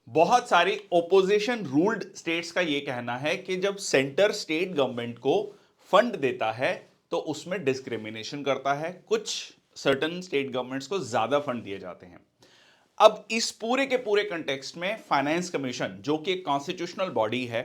बहुत सारी opposition ruled states का यह कहना है कि जब सेंटर स्टेट गवर्नमेंट को फंड देता है तो उसमें डिस्क्रिमिनेशन करता है, कुछ सर्टन स्टेट गवर्नमेंट्स को ज्यादा फंड दिए जाते हैं। अब इस पूरे के पूरे कंटेक्स्ट में फाइनेंस कमीशन जो कि एक कॉन्स्टिट्यूशनल बॉडी है,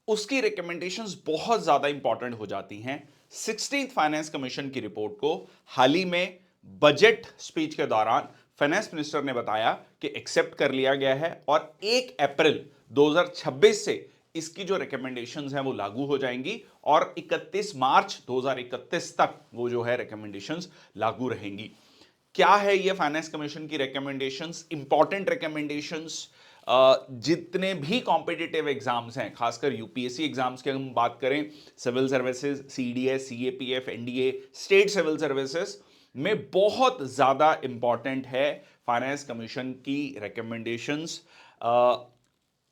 उसकी रिकमेंडेशंस बहुत ज्यादा इंपॉर्टेंट हो जाती हैं। 16th फाइनेंस कमीशन की रिपोर्ट को हाल ही में बजट स्पीच के दौरान फाइनेंस मिनिस्टर ने बताया कि एक्सेप्ट कर लिया गया है और 1 अप्रैल 2026 से इसकी जो रिकमेंडेशंस हैं वो लागू हो जाएंगी और 31 मार्च 2031 तक वो जो है रिकमेंडेशंस लागू रहेंगी। क्या है ये फाइनेंस कमीशन की रिकमेंडेशंस? Important recommendations. जितने भी कॉम्पिटिटिव एग्जाम्स हैं, खासकर यूपीएससी एग्जाम्स की हम बात करें, civil services, CDS, CAPF, NDA, state civil services में बहुत ज्यादा इंपॉर्टेंट है फाइनेंस कमीशन की रिकमेंडेशंस,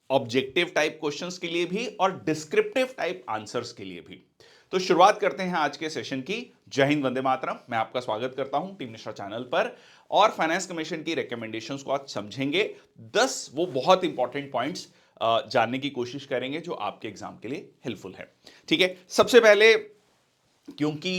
ऑब्जेक्टिव टाइप क्वेश्चंस के लिए भी और डिस्क्रिप्टिव टाइप आंसर्स के लिए भी। तो शुरुआत करते हैं आज के सेशन की। जय हिंद, वंदे मातरम। मैं आपका स्वागत करता हूं टीम निष्ठा चैनल पर और फाइनेंस कमीशन की रिकमेंडेशंस को आज समझेंगे। 10 वो बहुत इंपॉर्टेंट पॉइंट्स जानने की कोशिश करेंगे जो आपके एग्जाम के लिए हेल्पफुल है। ठीक है, सबसे पहले क्योंकि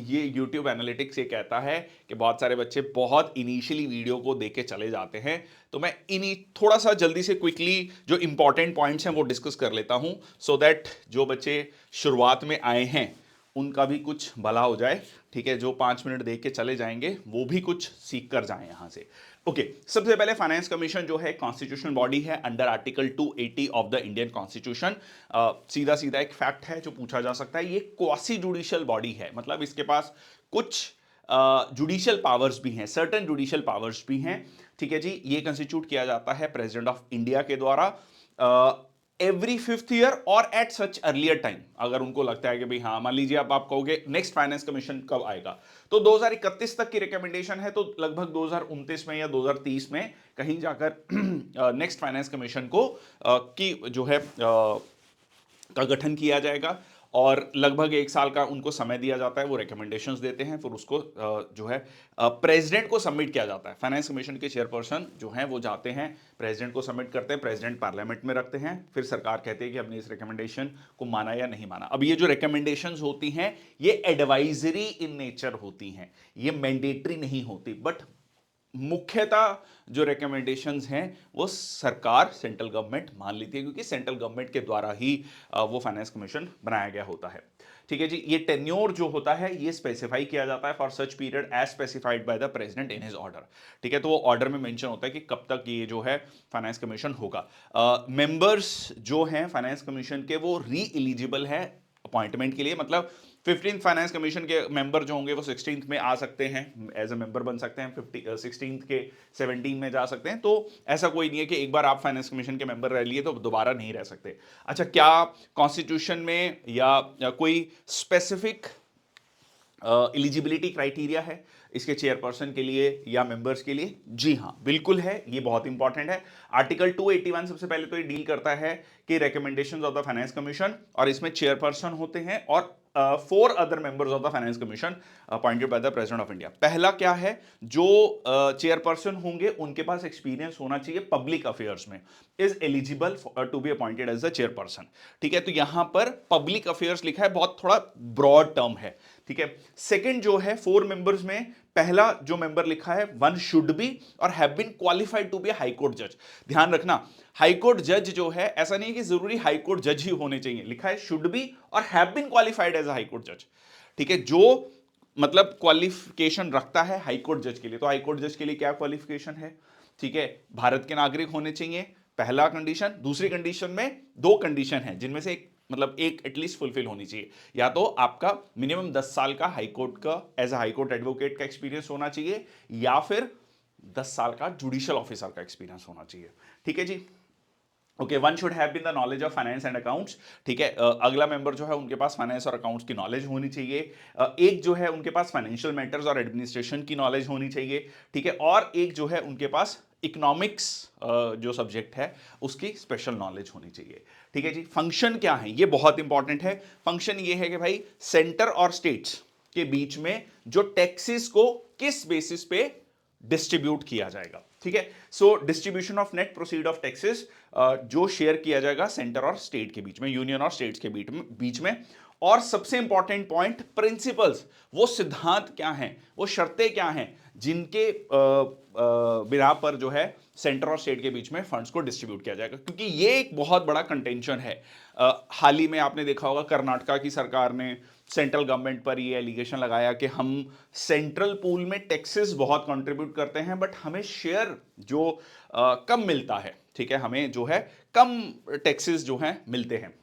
ये YouTube एनालिटिक्स ये कहता है कि बहुत सारे बच्चे बहुत इनिशियली वीडियो को देख के चले जाते हैं, तो मैं इन्हीं थोड़ा सा जल्दी से क्विकली जो इंपॉर्टेंट पॉइंट्स हैं वो डिस्कस कर लेता हूं, सो दैट जो बच्चे शुरुआत में आए हैं उनका भी कुछ भला हो जाए। ठीक है, जो 5 मिनट देख के चले जाएंगे वो भी कुछ सीख कर जाएं यहां से। ओके, सबसे पहले फाइनेंस कमीशन जो है कॉन्स्टिट्यूशनल बॉडी है under article 280 of the Indian constitution. सीधा सीधा एक फैक्ट है जो पूछा जा सकता है, ये क्वासी जुडिशियल बॉडी है, मतलब इसके पास कुछ जुडिशियल पावर्स भी हैं, सर्टेन जुडिशियल पावर्स भी हैं। ठीक है जी, ये कंस्टिट्यूट किया जाता है प्रेसिडेंट ऑफ इंडिया के द्वारा एवरी 5th ईयर और एट सच अर्लियर टाइम। अगर उनको लगता है कि भाई हाँ, मान लीजिए आप कहोगे नेक्स्ट फाइनेंस कमीशन कब आएगा, तो 2031 तक की रिकमेंडेशन है, तो लगभग 2029 में या 2030 में कहीं जाकर नेक्स्ट फाइनेंस कमीशन को की जो है का गठन किया जाएगा और लगभग 1 साल का उनको समय दिया जाता है, वो रिकमेंडेशंस देते हैं, फिर उसको जो है प्रेसिडेंट को सबमिट किया जाता है। फाइनेंस कमीशन के चेयरपर्सन जो हैं वो जाते हैं, प्रेसिडेंट को सबमिट करते हैं, प्रेसिडेंट पार्लियामेंट में रखते हैं, फिर सरकार कहती है कि हमने इस रिकमेंडेशन को माना या नहीं माना। अब ये जो रिकमेंडेशंस होती हैं ये एडवाइजरी इन नेचर होती हैं, ये मैंडेटरी नहीं होती, बट मुख्यतः जो रिकमेंडेशंस हैं वो सरकार, सेंट्रल गवर्नमेंट मान लेती है, क्योंकि सेंट्रल गवर्नमेंट के द्वारा ही वो फाइनेंस कमीशन बनाया गया होता है। ठीक है जी, ये टेन्योर जो होता है ये स्पेसिफाई किया जाता है for such period as specified by the president in his order. ठीक है, तो वो ऑर्डर में मेंशन होता है कि कब तक ये जो है फाइनेंस कमीशन होगा। मेंबर्स जो हैं फाइनेंस कमीशन के वो री एलिजिबल है अपॉइंटमेंट के लिए, मतलब 15th फाइनेंस कमीशन के मेंबर जो होंगे वो 16th में आ सकते हैं, एज ए मेंबर बन सकते हैं, 16th के 17 में जा सकते हैं। तो ऐसा कोई नहीं है कि एक बार आप फाइनेंस कमीशन के मेंबर रह लिए तो दोबारा नहीं रह सकते। अच्छा, क्या कॉन्स्टिट्यूशन में या कोई स्पेसिफिक एलिजिबिलिटी क्राइटेरिया है इसके चेयरपर्सन के लिए या मेंबर्स के लिए? जी हाँ, बिल्कुल है, ये बहुत इंपॉर्टेंट है। आर्टिकल 281 सबसे पहले तो ये डील करता है कि recommendations of the finance commission, और इसमें चेयरपर्सन होते हैं और 4 other members of the finance commission appointed by the president of India. पहला क्या है, जो चेयरपर्सन होंगे उनके पास एक्सपीरियंस होना चाहिए पब्लिक अफेयर्स में, is eligible to be appointed as the chairperson. ठीक है, तो यहां पर पब्लिक अफेयर्स लिखा है, बहुत थोड़ा ब्रॉड टर्म है। ठीक है, सेकंड जो है 4 मेंबर्स में पहला जो मेंबर लिखा है, one should be or have been qualified to be high court जज। ध्यान रखना, हाई कोर्ट जज जो है ऐसा नहीं है कि जरूरी हाई कोर्ट जज ही होने चाहिए, लिखा है should be or have been qualified as a high court जज। ठीक है, जो मतलब क्वालिफिकेशन रखता है हाई कोर्ट जज के लिए, तो हाई कोर्ट जज के लिए क्या क्वालिफिकेशन है? ठीक है, भारत के नागरिक होने चाहिए, पहला कंडीशन। दूसरी कंडीशन में 2 कंडीशन है जिनमें से एक, मतलब एक एटलीस्ट फुलफिल होनी चाहिए, या तो आपका मिनिमम 10 साल का हाई कोर्ट का as a high court advocate का एक्सपीरियंस होना चाहिए, या फिर 10 साल का जुडिशियल ऑफिसर का एक्सपीरियंस होना चाहिए। ठीक है जी, okay, one should have been the knowledge of finance and accounts. ठीक है, अगला मेंबर जो है उनके पास फाइनेंस और अकाउंट्स की नॉलेज होनी चाहिए। एक जो है उनके पास फाइनेंशियल मैटर्स और एडमिनिस्ट्रेशन की नॉलेज होनी चाहिए। ठीक है, और एक जो है उनके पास इकोनॉमिक्स जो सब्जेक्ट है उसकी स्पेशल नॉलेज होनी चाहिए। ठीक है जी, फंक्शन क्या है ये बहुत इंपॉर्टेंट है। फंक्शन ये है कि भाई सेंटर और स्टेट्स के बीच में जो टैक्सेस को किस बेसिस पे डिस्ट्रीब्यूट किया जाएगा। ठीक है। So distribution of net proceed of taxes जो शेयर किया जाएगा सेंटर और स्टेट के बीच में, यूनियन और स्टेट्स के बीच में। और सबसे इंपॉर्टेंट पॉइंट, प्रिंसिपल्स, वो सिद्धांत क्या हैं, वो शर्तें क्या हैं जिनके बिना पर जो है सेंटर और स्टेट के बीच में फंड्स को डिस्ट्रीब्यूट किया जाएगा, क्योंकि ये एक बहुत बड़ा कंटेंशन है। हाल ही में आपने देखा होगा कर्नाटका की सरकार ने सेंट्रल गवर्नमेंट पर ये एलिगेशन लगाया कि हम सेंट्रल पूल में टैक्सेस बहुत कंट्रीब्यूट करते हैं बट हमें शेयर जो कम मिलता है, ठीक है, हमें जो है कम टैक्सेस जो है मिलते हैं,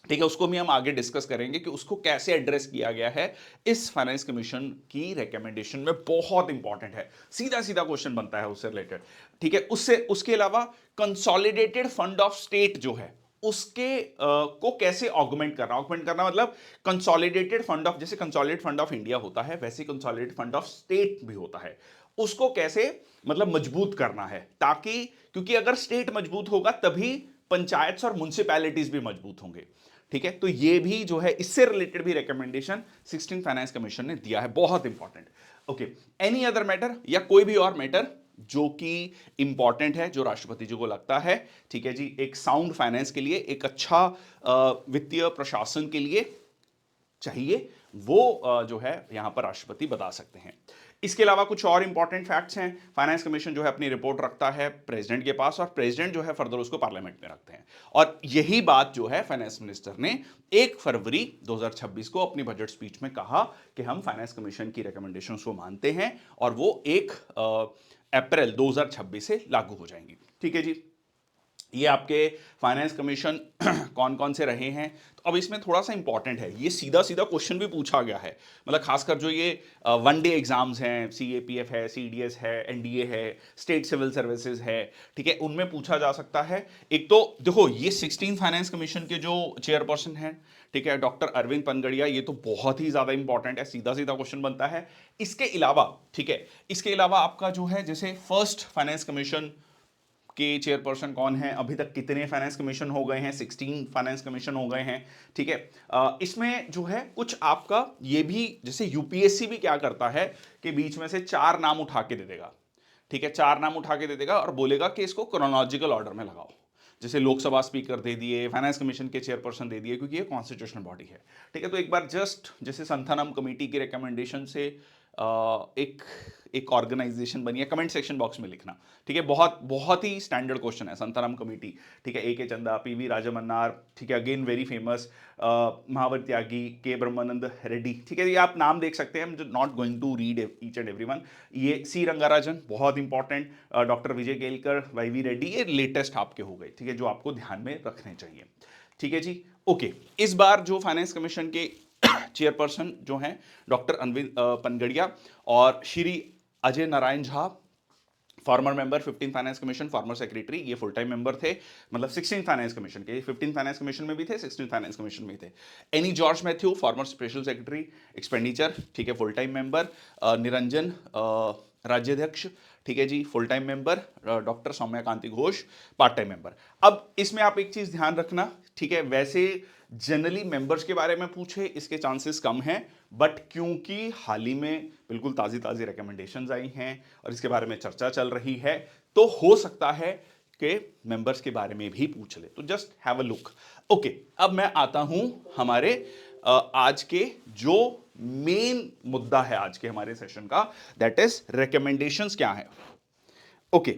ठीक है। उसको भी हम आगे डिस्कस करेंगे कि उसको कैसे एड्रेस किया गया है इस फाइनेंस कमीशन की रिकमेंडेशन में, बहुत इंपॉर्टेंट है, सीधा सीधा क्वेश्चन बनता है उससे रिलेटेड, ठीक है। उसके अलावा कंसोलिडेटेड फंड ऑफ स्टेट जो है उसके को कैसे ऑगमेंट करना मतलब कंसोलिडेटेड फंड ऑफ, जैसे कंसोलिडेटेड फंड ऑफ इंडिया होता है वैसे कंसोलिडेटेड फंड ऑफ स्टेट भी होता है, उसको कैसे मतलब मजबूत करना है, ताकि, क्योंकि अगर स्टेट मजबूत होगा तभी पंचायत और म्युनिसिपैलिटीज भी मजबूत होंगे, ठीक है। तो ये भी जो है इससे रिलेटेड भी रिकमेंडेशन 16 फाइनेंस कमीशन ने दिया है, बहुत important. Okay, any other matter या कोई भी और मैटर जो कि इंपॉर्टेंट है, जो राष्ट्रपति जी को लगता है, ठीक है जी, एक साउंड फाइनेंस के लिए, एक अच्छा वित्तीय प्रशासन के लिए चाहिए, वो जो है यहां पर राष्ट्रपति बता सकते हैं। इसके अलावा कुछ और इंपॉर्टेंट फैक्ट्स हैं। फाइनेंस कमीशन जो है अपनी रिपोर्ट रखता है प्रेसिडेंट के पास और प्रेसिडेंट जो है फर्दर उसको पार्लियामेंट में रखते हैं, और यही बात जो है फाइनेंस मिनिस्टर ने 1 फरवरी 2026 को अपनी बजट स्पीच में कहा कि हम फाइनेंस कमीशन की रिकमेंडेशंस को मानते हैं और वो 1 अप्रैल 2026 से लागू हो जाएंगी, ठीक है जी। ये आपके फाइनेंस कमीशन कौन कौन से रहे हैं, तो अब इसमें थोड़ा सा इंपॉर्टेंट है, ये सीधा सीधा क्वेश्चन भी पूछा गया है, मतलब खासकर जो ये 1 डे एग्जाम्स हैं, CAPF है, CDS है, NDA है, स्टेट सिविल सर्विसेज है, ठीक है, उनमें पूछा जा सकता है। एक तो देखो ये 16 फाइनेंस कमीशन के जो चेयरपर्सन हैं, ठीक है, डॉक्टर अरविंद पनगड़िया, ये तो बहुत ही ज्यादा इंपॉर्टेंट है, सीधा सीधा क्वेश्चन बनता है। इसके अलावा, ठीक है, इसके अलावा आपका जो है जैसे फर्स्ट फाइनेंस कमीशन के चेयरपर्सन कौन है, अभी तक कितने फाइनेंस कमीशन हो गए हैं, 16 फाइनेंस कमीशन हो गए हैं, ठीक है। इसमें जो है कुछ आपका ये भी, जैसे यूपीएससी भी क्या करता है कि बीच में से 4 नाम उठा के दे देगा, ठीक है, 4 नाम उठा के दे देगा और बोलेगा कि इसको क्रोनोलॉजिकल ऑर्डर में लगाओ, जैसे लोकसभा स्पीकर दे दिए, फाइनेंस कमीशन के चेयरपर्सन दे दिए, क्योंकि ये कॉन्स्टिट्यूशनल बॉडी है, ठीक है। तो एक बार जस्ट जैसे संथानम कमेटी की रिकमेंडेशन से एक ऑर्गेनाइजेशन बनी है, कमेंट सेक्शन बॉक्स में लिखना, ठीक है, बहुत बहुत ही स्टैंडर्ड क्वेश्चन है, संतराम कमेटी, ठीक है, AK चंदा, PV राजमन्नार, ठीक है, अगेन वेरी फेमस, महावर त्यागी, के ब्रह्मानंद रेड्डी, ठीक है, ये आप नाम देख सकते हैं, not going to read each and everyone. ये C रंगाराजन, बहुत important, doctor Vijay Kelkar, YV Reddy, ये लेटेस्ट आपके हो गए, ठीक है, जो आपको ध्यान में रखने चाहिए, ठीक है जी। ओके, इस बार जो फाइनेंस कमीशन के चेयरपर्सन जो हैं डॉक्टर अरविंद पनगड़िया और Shri Ajay Narayan Jha, farmer member 15 finance commission, former secretary, ये फुल टाइम मेंबर थे, मतलब 16 फाइनेंस कमीशन के, 15 फाइनेंस कमीशन में भी थे, 16 फाइनेंस कमीशन में थे। Annie George Mathew, former special secretary expenditure, ठीक है, full time member. Niranjan Rajyadhyaksha, ठीक है जी, full time member. Doctor Saumya Kanti Ghosh, part time member. अब इसमें आप एक चीज ध्यान रखना, ठीक है, वैसे जनरली मेंबर्स के बारे में पूछे इसके चांसेस कम हैं, बट क्योंकि हाल ही में बिल्कुल ताजी ताजी रिकमेंडेशंस आई हैं और इसके बारे में चर्चा चल रही है, तो हो सकता है कि मेंबर्स के बारे में भी पूछ ले, तो just have a look. Okay, अब मैं आता हूं हमारे आज के जो मेन मुद्दा है आज के हमारे सेशन का, दैट इज रिकमेंडेशंस क्या है। ओके,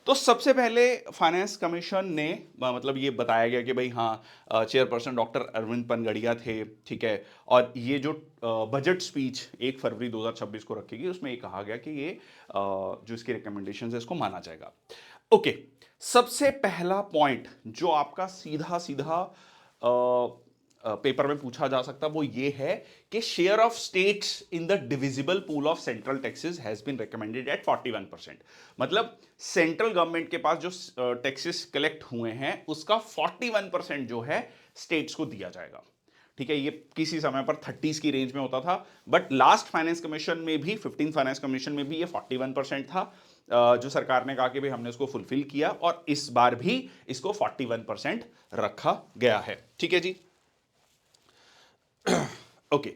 तो सबसे पहले फाइनेंस कमीशन ने मतलब ये बताया गया कि भाई हाँ, चेयरपर्सन डॉक्टर अरविंद पनगड़िया थे, ठीक है, और ये जो बजट स्पीच 1 फरवरी 2026 को रखेगी उसमें ये कहा गया कि ये जो इसकी रिकमेंडेशन है इसको माना जाएगा। ओके, सबसे पहला पॉइंट जो आपका सीधा सीधा पेपर में पूछा जा सकता वो ये है कि share of states in the divisible pool of central taxes has been recommended at 41%, मतलब सेंट्रल गवर्नमेंट के पास जो टैक्सेस कलेक्ट हुए हैं उसका 41% जो है स्टेट्स को दिया जाएगा, ठीक है। ये किसी समय पर 30s की रेंज में होता था, बट लास्ट फाइनेंस कमीशन में भी, 15 फाइनेंस कमीशन में भी ये 41% था, जो सरकार ने कहा कि भाई हमने इसको फुलफिल किया और इस बार भी इसको 41% रखा गया है, ठीक है जी। ओके,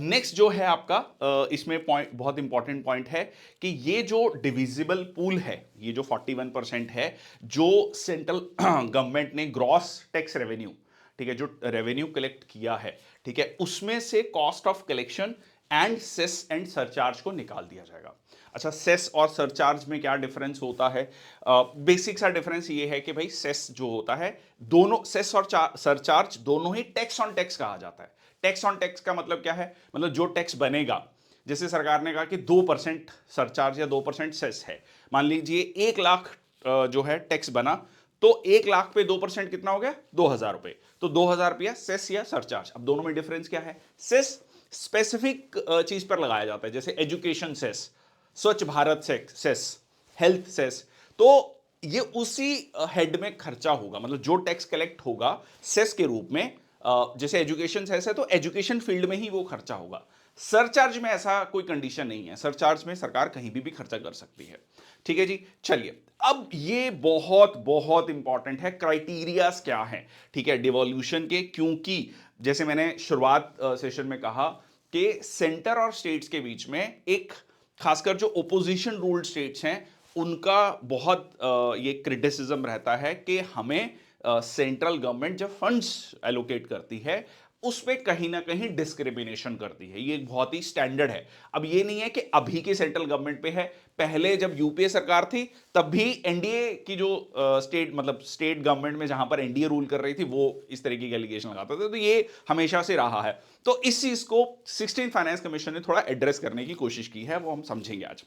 नेक्स्ट जो है आपका इसमें पॉइंट, बहुत इंपॉर्टेंट पॉइंट है कि ये जो डिविजिबल पूल है, ये जो 41% है, जो सेंट्रल गवर्नमेंट ने ग्रॉस टैक्स रेवेन्यू, ठीक है, जो रेवेन्यू कलेक्ट किया है, ठीक है, उसमें से cost of collection and cess and surcharge को निकाल दिया जाएगा। अच्छा, सेस और सरचार्ज में क्या डिफरेंस होता है? बेसिक सा डिफरेंस ये है कि भाई सेस जो होता है, दोनों सेस और सरचार्ज दोनों ही टैक्स ऑन टैक्स कहा जाता है। टैक्स ऑन टैक्स का मतलब क्या है? मतलब जो टैक्स बनेगा, जैसे सरकार ने कहा कि 2% सरचार्ज या 2% सेस है, मान लीजिए 1 लाख जो है टैक्स बना, तो 1 लाख पे 2% कितना हो गया? 2,000 रुपए। तो 2,000 रुपया सेस या सरचार्ज। अब दोनों में डिफरेंस क्या है? सेस स्पेसिफिक चीज पर लगाया जाता है, जैसे एजुकेशन सेस, स्वच्छ भारत सेस, हेल्थ सेस, तो ये उसी हेड में खर्चा होगा, मतलब जो टैक्स कलेक्ट होगा सेस के रूप में, जैसे एजुकेशन सेस है तो एजुकेशन फील्ड में ही वो खर्चा होगा। सरचार्ज में ऐसा कोई कंडीशन नहीं है, सरचार्ज में सरकार कहीं भी खर्चा कर सकती है। ठीक है जी, चलिए अब ये बहुत बहुत इंपॉर्टेंट है, क्राइटेरियाज क्या है, ठीक है, डिवॉल्यूशन के, क्योंकि जैसे मैंने शुरुआत सेशन में कहा कि सेंटर और स्टेट्स के बीच में एक, खासकर जो ओपोजिशन रूल्ड स्टेट्स हैं, उनका बहुत ये क्रिटिसिज्म रहता है कि हमें सेंट्रल गवर्नमेंट जब फंड्स एलोकेट करती है उस पे कहीं ना कहीं डिस्क्रिमिनेशन करती है। ये एक बहुत ही स्टैंडर्ड है। अब ये नहीं है कि अभी की सेंट्रल गवर्नमेंट पे है, पहले जब यूपीए सरकार थी तब भी एनडीए की जो स्टेट, मतलब स्टेट गवर्नमेंट में जहां पर एनडीए रूल कर रही थी, वो इस तरीके के एलिगेशन लगाते थे, तो ये हमेशा से रहा है। तो इस चीज को 16 फाइनेंस कमीशन ने थोड़ा एड्रेस करने की कोशिश की है, वो हम समझेंगे आज।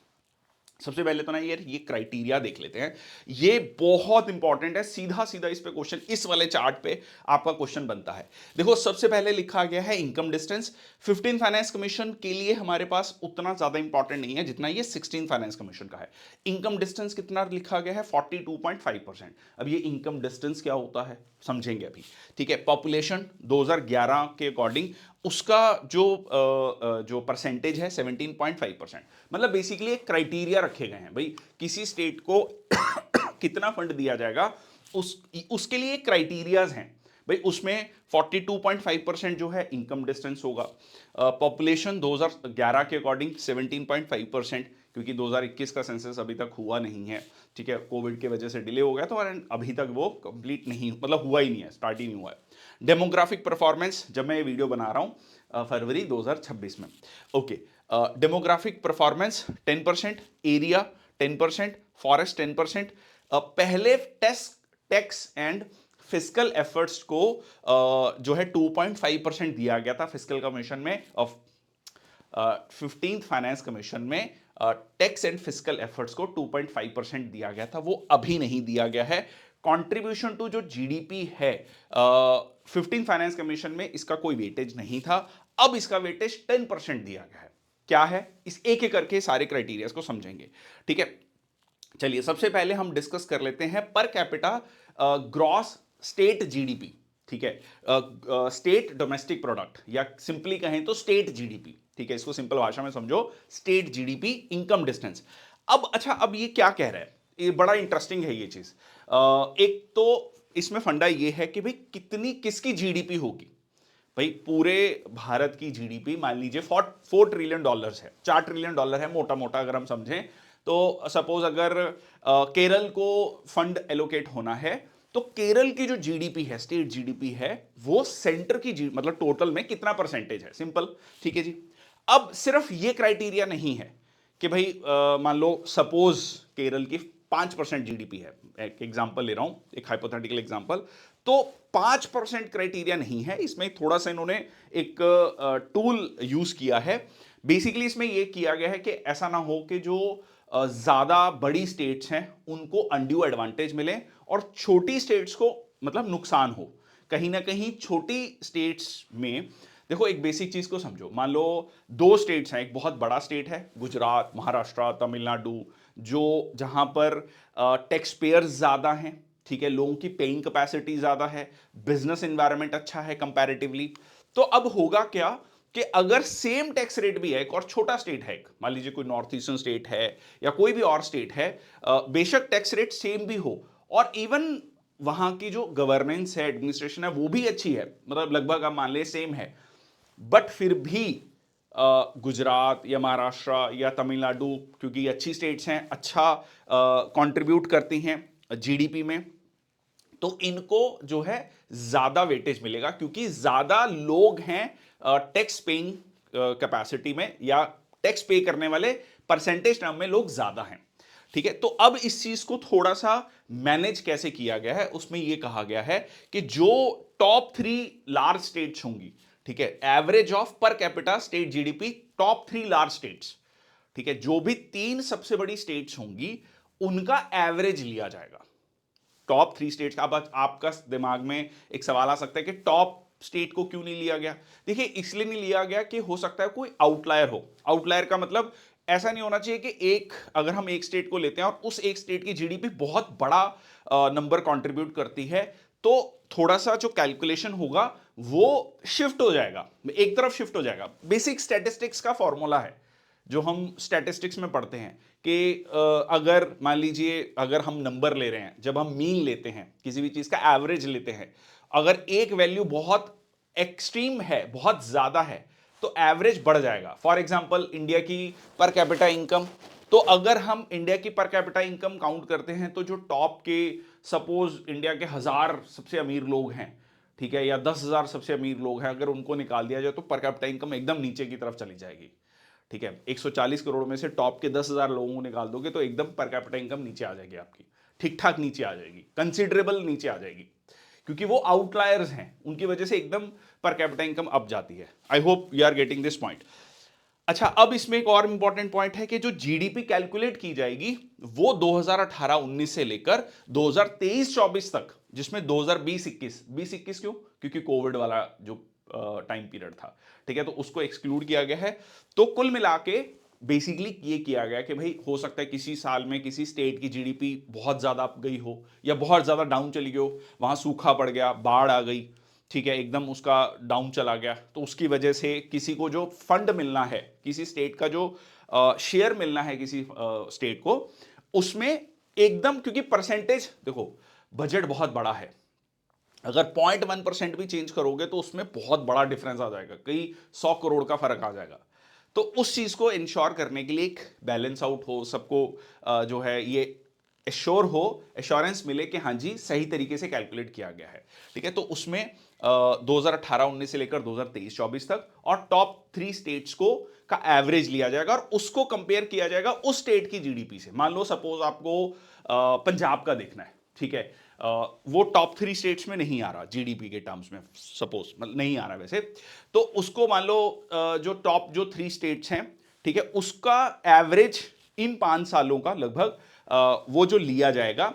सबसे पहले तो ना यार ये क्राइटेरिया देख लेते हैं, ये बहुत इंपॉर्टेंट है, सीधा सीधा इस पे क्वेश्चन, इस वाले चार्ट पे आपका क्वेश्चन बनता है। देखो सबसे पहले लिखा गया है इनकम डिस्टेंस। 15 फाइनेंस कमीशन के लिए हमारे पास उतना ज्यादा इंपॉर्टेंट नहीं है जितना ये 16 फाइनेंस कमीशन का है। इनकम डिस्टेंस कितना लिखा गया है? 42.5%। अब ये इनकम डिस्टेंस क्या होता है समझेंगे अभी, ठीक है। पॉपुलेशन 2011 के अकॉर्डिंग उसका जो परसेंटेज है 17.5%। मतलब बेसिकली एक क्राइटेरिया रखे गए हैं, भाई किसी स्टेट को कितना फंड दिया जाएगा, उसके लिए क्राइटेरियाज हैं भाई। उसमें 42.5% जो है इनकम डिस्टेंस होगा। पॉपुलेशन 2011 के अकॉर्डिंग 17.5%, क्योंकि 2021 का सेंसस अभी तक हुआ नहीं है, ठीक है, कोविड की वजह से डिले हो गया, तो अभी तक वो कंप्लीट नहीं, मतलब हुआ ही नहीं है, स्टार्ट ही नहीं हुआ है। डेमोग्राफिक परफॉर्मेंस, जब मैं ये वीडियो बना रहा हूं फरवरी 2026 में, okay. Demographic performance 10%, area 10%, forest 10%। पहले टैक्स एंड फिस्कल एफर्ट्स को जो है 2.5% दिया गया था फिस्कल कमीशन में, ऑफ 15th फाइनेंस कमीशन में टैक्स एंड फिस्कल एफर्ट्स को 2.5% दिया गया था, वो अभी नहीं दिया गया है। कंट्रीब्यूशन टू जो जीडीपी है 15th फाइनेंस कमीशन में इसका कोई वेटेज नहीं था, अब इसका वेटेज 10% दिया गया है। क्या है, इस एक एक करके सारे क्राइटेरियाज को समझेंगे, ठीक है। चलिए सबसे पहले हम डिस्कस कर लेते हैं per capita gross state GDP, ठीक है, स्टेट डोमेस्टिक प्रोडक्ट, या सिंपली कहें तो स्टेट जीडीपी, ठीक है, इसको सिंपल भाषा में समझो, स्टेट जीडीपी इनकम डिस्टेंस। अब अच्छा, अब ये क्या कह रहा है, ये बड़ा इंटरेस्टिंग है ये चीज। एक तो इसमें फंडा ये है कि भाई कितनी किसकी जीडीपी होगी। भाई पूरे भारत की जीडीपी मान लीजिए $4 ट्रिलियन है, $4 ट्रिलियन है मोटा मोटा अगर हम समझें। तो सपोज अगर केरल को फंड एलोकेट होना है, तो केरल की जो जीडीपी है, स्टेट जीडीपी है, वो सेंटर की मतलब टोटल में कितना परसेंटेज है, सिंपल, ठीक है जी। अब सिर्फ ये क्राइटेरिया नहीं है कि भाई मान लो सपोज केरल की 5% जीडीपी है, एक एग्जांपल ले रहा हूं, एक हाइपोथेटिकल एग्जांपल, तो 5% क्राइटेरिया नहीं है इसमें, थोड़ा सा इन्होंने एक टूल यूज किया है। बेसिकली इसमें यह किया गया है कि ऐसा ना हो कि जो ज्यादा बड़ी स्टेट्स हैं उनको अनड्यू एडवांटेज मिले और छोटी स्टेट्स को मतलब नुकसान हो। कहीं ना कहीं छोटी स्टेट्स में, देखो एक बेसिक चीज को समझो, मान लो 2 स्टेट्स हैं, एक बहुत बड़ा स्टेट है गुजरात, महाराष्ट्र, तमिलनाडु, जो जहां पर टैक्स पेयर्स ज्यादा हैं, ठीक है, लोगों की पेइंग कैपेसिटी ज्यादा है, बिजनेस एनवायरनमेंट अच्छा है कंपैरेटिवली। तो अब होगा क्या कि अगर सेम टैक्स रेट भी है, एक और छोटा स्टेट है, मान लीजिए कोई नॉर्थ ईस्टर्न स्टेट है या कोई भी और स्टेट है, बेशक टैक्स रेट सेम भी हो और इवन वहां की जो गवर्नेंस है, एडमिनिस्ट्रेशन है, वो भी अच्छी है, मतलब लगभग आप मान ले सेम है, बट फिर भी गुजरात या महाराष्ट्र या तमिलनाडु, क्योंकि ये अच्छी स्टेट्स हैं, अच्छा कंट्रीब्यूट करती हैं जीडीपी में, तो इनको जो है ज्यादा वेटेज मिलेगा, क्योंकि ज्यादा लोग हैं टैक्स पेइंग कैपेसिटी में, या टैक्स पे करने वाले परसेंटेज टर्म में लोग ज्यादा हैं। ठीक है, तो अब इस चीज को थोड़ा सा मैनेज कैसे किया गया है, उसमें यह कहा गया है कि जो टॉप 3 लार्ज स्टेट्स होंगी, ठीक है, average of per capita state GDP, top 3 large states, ठीक है, जो भी 3 सबसे बड़ी स्टेट्स होंगी उनका एवरेज लिया जाएगा। टॉप 3 स्टेट्स का। अब आपका दिमाग में एक सवाल आ सकता है कि टॉप स्टेट को क्यों नहीं लिया गया? देखिए, इसलिए नहीं लिया गया कि हो सकता है कोई आउटलायर हो। आउटलायर का मतलब ऐसा नहीं होना चाहिए कि अगर हम एक स्टेट को लेते हैं और उस एक स्टेट की जीडीपी बहुत बड़ा नंबर कंट्रीब्यूट करती है, तो थोड़ा सा जो कैलकुलेशन होगा वो शिफ्ट हो जाएगा, एक तरफ शिफ्ट हो जाएगा। बेसिक स्टैटिस्टिक्स का फॉर्मूला है जो हम स्टैटिस्टिक्स में पढ़ते हैं कि अगर मान लीजिए, अगर हम नंबर ले रहे हैं, जब हम मीन लेते हैं, किसी भी चीज का एवरेज लेते हैं, अगर एक वैल्यू बहुत एक्सट्रीम है, बहुत ज्यादा है, तो एवरेज बढ़ जाएगा। फॉर एग्जांपल इंडिया की पर कैपिटा इनकम, तो अगर हम इंडिया की पर कैपिटा इनकम काउंट करते हैं, तो जो टॉप के, सपोज इंडिया के 1000 सबसे अमीर लोग हैं, ठीक है, या 10,000 सबसे अमीर लोग हैं, अगर उनको निकाल दिया जाए तो पर कैपिटा इनकम एकदम नीचे की तरफ चली जाएगी। ठीक है, 140 करोड़ में से टॉप के 10,000 लोगों को निकाल दोगे तो एकदम पर कैपिटा इनकम नीचे आ जाएगी आपकी, ठीक ठाक नीचे आ जाएगी, कंसिडरेबल नीचे आ जाएगी, क्योंकि वो आउटलायर्स हैं, उनकी वजह से एकदम पर कैपिटा इनकम अप जाती है। I hope you are getting this point. अच्छा, अब इसमें एक और इंपॉर्टेंट पॉइंट है कि जो जीडीपी कैलकुलेट की जाएगी वो 2018-19 से लेकर 2023-24 तक, जिसमें 2020-21 क्यों? क्योंकि कोविड वाला जो टाइम पीरियड था, ठीक है, तो उसको एक्सक्लूड किया गया है। तो कुल मिला के बेसिकली ये किया गया कि भाई हो सकता है किसी साल में किसी स्टेट की जीडीपी बहुत ज्यादा अप गई हो या बहुत ज्यादा डाउन चली गई हो, वहां सूखा पड़ गया, बाढ़ आ गई, ठीक है, एकदम उसका डाउन चला गया, तो उसकी वजह से किसी को जो फंड मिलना है, किसी स्टेट का जो शेयर मिलना है किसी स्टेट को, उसमें एकदम, क्योंकि परसेंटेज देखो, बजट बहुत बड़ा है, अगर 0.1% भी चेंज करोगे तो उसमें बहुत बड़ा डिफरेंस आ जाएगा, कई 100 करोड़ का फर्क आ जाएगा। तो उस चीज को इंश्योर करने के लिए एक बैलेंस आउट हो, सबको जो है ये एश्योर हो, एश्योरेंस मिले कि हाँ जी सही तरीके से कैलकुलेट किया गया है। ठीक है, तो उसमें 2018-19 से लेकर 2023-24 तक और टॉप 3 स्टेट्स को का एवरेज लिया जाएगा और उसको कंपेयर किया जाएगा उस स्टेट की जीडीपी से। मान लो सपोज आपको पंजाब का देखना है, ठीक है, वो टॉप 3 स्टेट्स में नहीं आ रहा जीडीपी के टर्म्स में, सपोज मतलब नहीं आ रहा वैसे, तो उसको मान लो जो टॉप जो 3 स्टेट्स हैं, ठीक है, उसका एवरेज इन 5 सालों का लगभग वो जो लिया जाएगा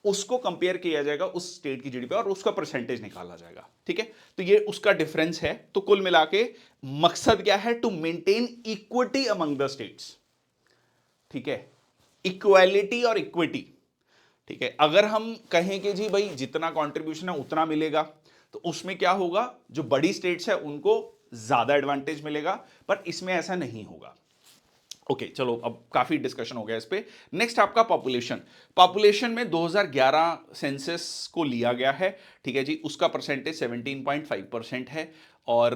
उसको कंपेयर किया जाएगा उस स्टेट की जीडीपी और उसका परसेंटेज निकाला जाएगा। ठीक है, तो ये उसका डिफरेंस है। तो कुल मिला के मकसद क्या है? To maintain equity among the states. ठीक है, इक्वालिटी और इक्विटी। ठीक है, अगर हम कहें कि जी भाई जितना कंट्रीब्यूशन है उतना मिलेगा, तो उसमें क्या होगा, जो बड़ी स्टेट्स है उनको ज्यादा एडवांटेज मिलेगा, पर इसमें ऐसा नहीं होगा। ओके, चलो अब काफी डिस्कशन हो गया इस पे। नेक्स्ट आपका पॉपुलेशन। पॉपुलेशन में 2011 सेंसस को लिया गया है, ठीक है जी, उसका परसेंटेज 17.5% है। और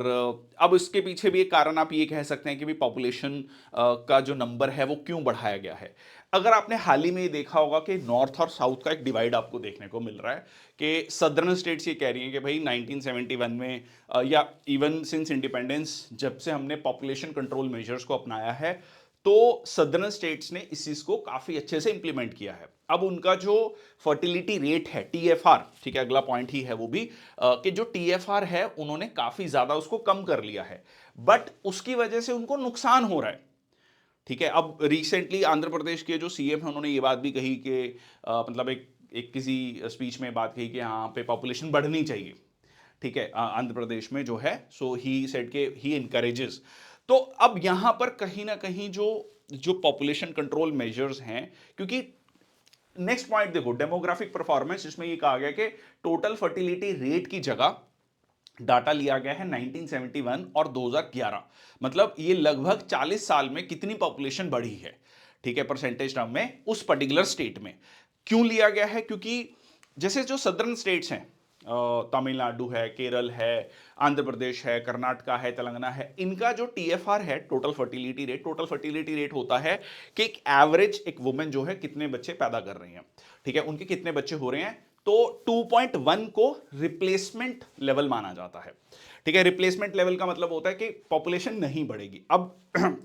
अब इसके पीछे भी एक कारण आप ये कह सकते हैं कि भी पॉपुलेशन का जो नंबर है वो क्यों बढ़ाया गया है। अगर आपने हाल ही में ये देखा होगा कि नॉर्थ और साउथ का एक डिवाइड आपको देखने को मिल रहा है कि सदर्न स्टेट्स ये कह रही हैं कि भाई 1971 में या इवन सिंस इंडिपेंडेंस, जब से हमने पॉपुलेशन कंट्रोल मेजर्स को अपनाया है, तो सदर्न स्टेट्स ने इस चीज को काफी अच्छे से इंप्लीमेंट किया है। अब उनका जो फर्टिलिटी रेट है, टीएफआर, ठीक है, अगला पॉइंट ही है वो भी, कि जो टीएफआर है उन्होंने काफी ज्यादा उसको कम कर लिया है, बट उसकी वजह से उनको नुकसान हो रहा है। ठीक है, अब रिसेंटली आंध्र प्रदेश के जो सीएम है उन्होंने ये बात भी कही कि मतलब एक किसी स्पीच में बात कही कि यहाँ पे पॉपुलेशन बढ़नी चाहिए। ठीक है, आंध्र प्रदेश में जो है, सो ही सेड के ही इनकरेजेस। तो अब यहां पर कहीं ना कहीं जो जो पॉपुलेशन कंट्रोल मेजर्स हैं, क्योंकि नेक्स्ट पॉइंट देखो, डेमोग्राफिक परफॉर्मेंस, जिसमें ये कहा गया कि टोटल फर्टिलिटी रेट की जगह डाटा लिया गया है 1971 और 2011, मतलब ये लगभग 40 साल में कितनी पॉपुलेशन बढ़ी है, ठीक है, परसेंटेज टर्म में उस पर्टिकुलर स्टेट में। क्यों लिया गया है? क्योंकि जैसे जो सदर्न स्टेट्स हैं, तमिलनाडु है, केरल है, आंध्र प्रदेश है, कर्नाटका है, तेलंगाना है, इनका जो टीएफआर है, टोटल फर्टिलिटी रेट होता है कि एक एवरेज एक वुमेन जो है कितने बच्चे पैदा कर रही हैं, ठीक है, उनके कितने बच्चे हो रहे हैं, तो 2.1 को रिप्लेसमेंट लेवल माना जाता है, ठीक है। रिप्लेसमेंट लेवल का मतलब होता है कि पॉपुलेशन नहीं बढ़ेगी। अब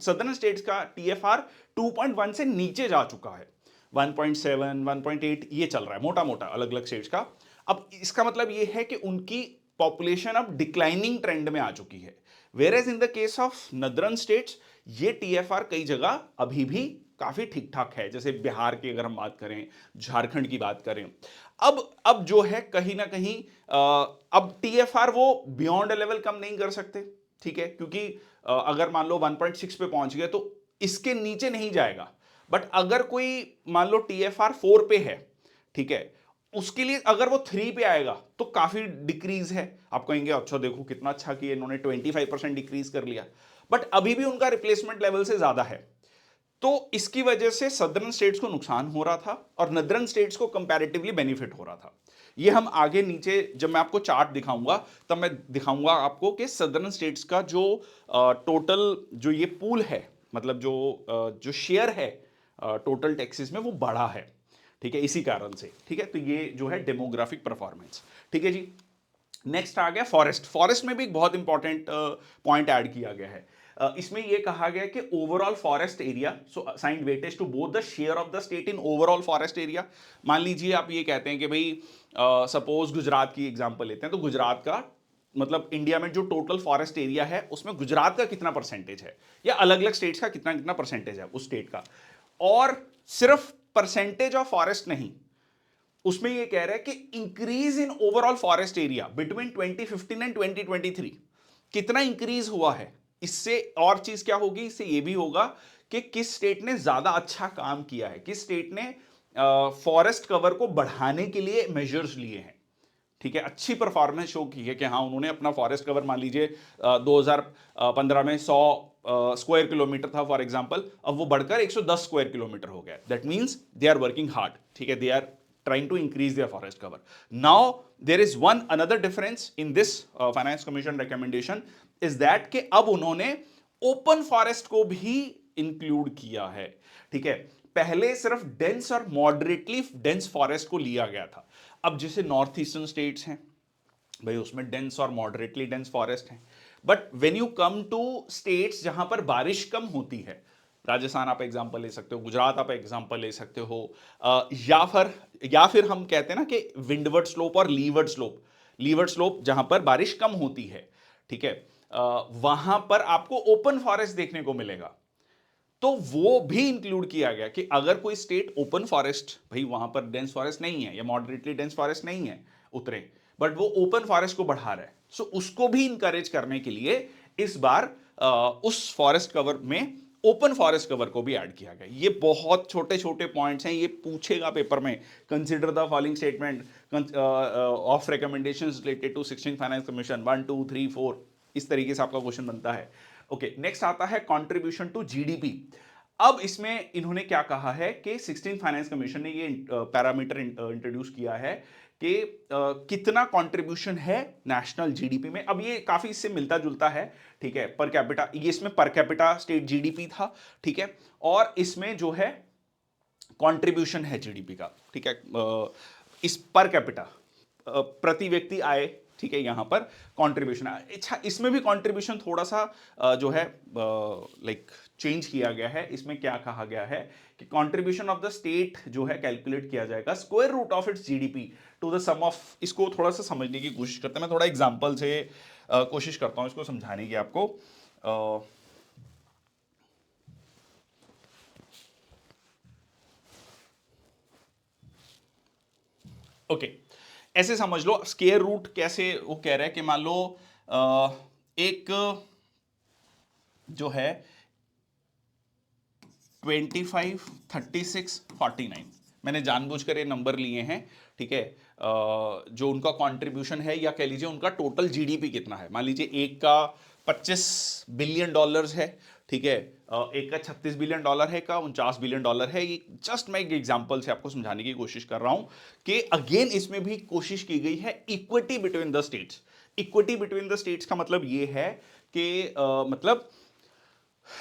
सदर्न स्टेट्स का टीएफआर 2.1 से नीचे जा चुका है, 1.7, 1.8 ये चल रहा है मोटा मोटा अलग अलग स्टेट्स का। अब इसका मतलब ये है कि उनकी पॉपुलेशन अब डिक्लाइनिंग ट्रेंड में आ चुकी है। Whereas in the case of northern states ये टीएफआर कई जगह अभी भी काफी ठीक ठाक है, जैसे बिहार की अगर हम बात करें, झारखंड की बात करें। अब जो है कहीं ना कहीं अब टीएफआर वो बियॉन्ड लेवल कम नहीं कर सकते, ठीक है, क्योंकि अगर मान लो 1.6 पे पहुंच गए तो इसके नीचे नहीं जाएगा। बट अगर कोई मान लो टीएफआर 4 पे है, ठीक है, उसके लिए अगर वो 3 पे आएगा तो काफी डिक्रीज है। आप कहेंगे अच्छा देखो कितना अच्छा किया इन्होंने, 25% डिक्रीज कर लिया, बट अभी भी उनका रिप्लेसमेंट लेवल से ज्यादा है। तो इसकी वजह से सदर्न स्टेट्स को नुकसान हो रहा था और नदर्न स्टेट्स को कंपैरेटिवली बेनिफिट हो रहा था। ये हम आगे नीचे जब मैं आपको चार्ट दिखाऊंगा तब मैं दिखाऊंगा आपको कि सदर्न स्टेट्स का जो टोटल जो ये पूल है, मतलब जो शेयर है टोटल टैक्सेस में, वो बढ़ा है, ठीक है, इसी कारण से, ठीक है। तो ये जो है डेमोग्राफिक परफॉर्मेंस, ठीक है जी। नेक्स्ट आ गया फॉरेस्ट में भी एक बहुत इंपॉर्टेंट पॉइंट ऐड किया गया है। इसमें यह कहा गया कि overall forest area, so assigned weightage to both the share of the state in overall forest area. मान लीजिए आप ये कहते हैं कि भाई सपोज गुजरात की एग्जांपल लेते हैं, तो गुजरात का मतलब इंडिया में जो टोटल फॉरेस्ट एरिया है उसमें गुजरात का कितना परसेंटेज है, या अलग अलग स्टेट्स का कितना कितना परसेंटेज है उस स्टेट का। और सिर्फ परसेंटेज ऑफ फॉरेस्ट नहीं, उसमें यह कह रहा है कि increase in overall forest area between 2015 and 2023 कितना इंक्रीज हुआ है। इससे और चीज क्या होगी, इससे यह भी होगा कि किस स्टेट ने ज्यादा अच्छा काम किया है, किस स्टेट ने फॉरेस्ट कवर को बढ़ाने के लिए मेजर्स लिए हैं, ठीक है, अच्छी परफॉर्मेंस शो की है कि हाँ उन्होंने अपना फॉरेस्ट कवर मान लीजिए 2015 में 100 स्क्वायर किलोमीटर था फॉर एग्जांपल, अब वो बढ़कर 110 स्क्वायर किलोमीटर हो गया। That means they are working hard, ठीक है, दे आर trying to increase their forest cover. Now there is one another difference in this finance commission recommendation is that कि अब उन्होंने ओपन फॉरेस्ट को भी इंक्लूड किया है, ठीक है। पहले सिर्फ डेंस और मॉडरेटली डेंस फॉरेस्ट को लिया गया था। अब जैसे नॉर्थ ईस्टर्न स्टेट्स हैं भाई, उसमें डेंस और मॉडरेटली डेंस फॉरेस्ट हैं, but when you come to states जहां पर बारिश कम होती है, राजस्थान आप एग्जांपल ले सकते हो, गुजरात आप एग्जांपल ले सकते हो, या फिर हम कहते हैं ना कि विंडवर्ड स्लोप और लीवर्ड स्लोप जहां पर बारिश कम होती है, ठीक है, वहां पर आपको ओपन फॉरेस्ट देखने को मिलेगा। तो वो भी इंक्लूड किया गया कि अगर कोई स्टेट ओपन फॉरेस्ट, भाई वहां पर डेंस फॉरेस्ट नहीं है या मॉडरेटली डेंस फॉरेस्ट नहीं है उतरे, बट वो ओपन फॉरेस्ट को बढ़ा रहा है, सो उसको भी इंकरेज करने के लिए इस बार उस फॉरेस्ट कवर में ओपन फॉरेस्ट कवर को भी ऐड किया गया। ये बहुत छोटे छोटे पॉइंट्स हैं, ये पूछेगा पेपर में, consider the following statement of recommendations related to 16th finance commission 1 2 3 4, इस तरीके से आपका क्वेश्चन बनता है। ओके, नेक्स्ट आता है कंट्रीब्यूशन टू जीडीपी। अब इसमें इन्होंने क्या कहा है कि 16th फाइनेंस कमीशन ने ये पैरामीटर इंट्रोड्यूस किया है कि कितना कंट्रीब्यूशन है नेशनल जीडीपी में। अब ये काफी इससे मिलता जुलता है, ठीक है, पर कैपिटा, ये इसमें पर कैपिटा स्टेट जीडीपी था, ठीक है, और इसमें जो है कंट्रीब्यूशन है जीडीपी का, ठीक है, इस पर कैपिटा प्रति व्यक्ति आय, ठीक है, यहां पर कंट्रीब्यूशन। अच्छा, इसमें भी कंट्रीब्यूशन थोड़ा सा जो है लाइक चेंज किया गया है। इसमें क्या कहा गया है कि कंट्रीब्यूशन ऑफ द स्टेट जो है कैलकुलेट किया जाएगा square root of its GDP to the sum of. इसको थोड़ा सा समझने की कोशिश करते हैं, मैं थोड़ा एग्जांपल से कोशिश करता हूं इसको समझाने की आपको। ओके, ऐसे समझ लो, स्क्वायर रूट कैसे, वो कह रहा है कि मान लो एक जो है 25, 36, 49, मैंने जानबूझकर ये नंबर लिए हैं, ठीक है, जो उनका कंट्रीब्यूशन है या कह लीजिए उनका टोटल जीडीपी कितना है। मान लीजिए एक का $25 बिलियन है, ठीक है, एक का $36 बिलियन है, का $49 बिलियन है। ये जस्ट मैं एक एग्जांपल से आपको समझाने की कोशिश कर रहा हूं कि अगेन इसमें भी कोशिश की गई है equity between the states. Equity between the states का मतलब ये है कि मतलब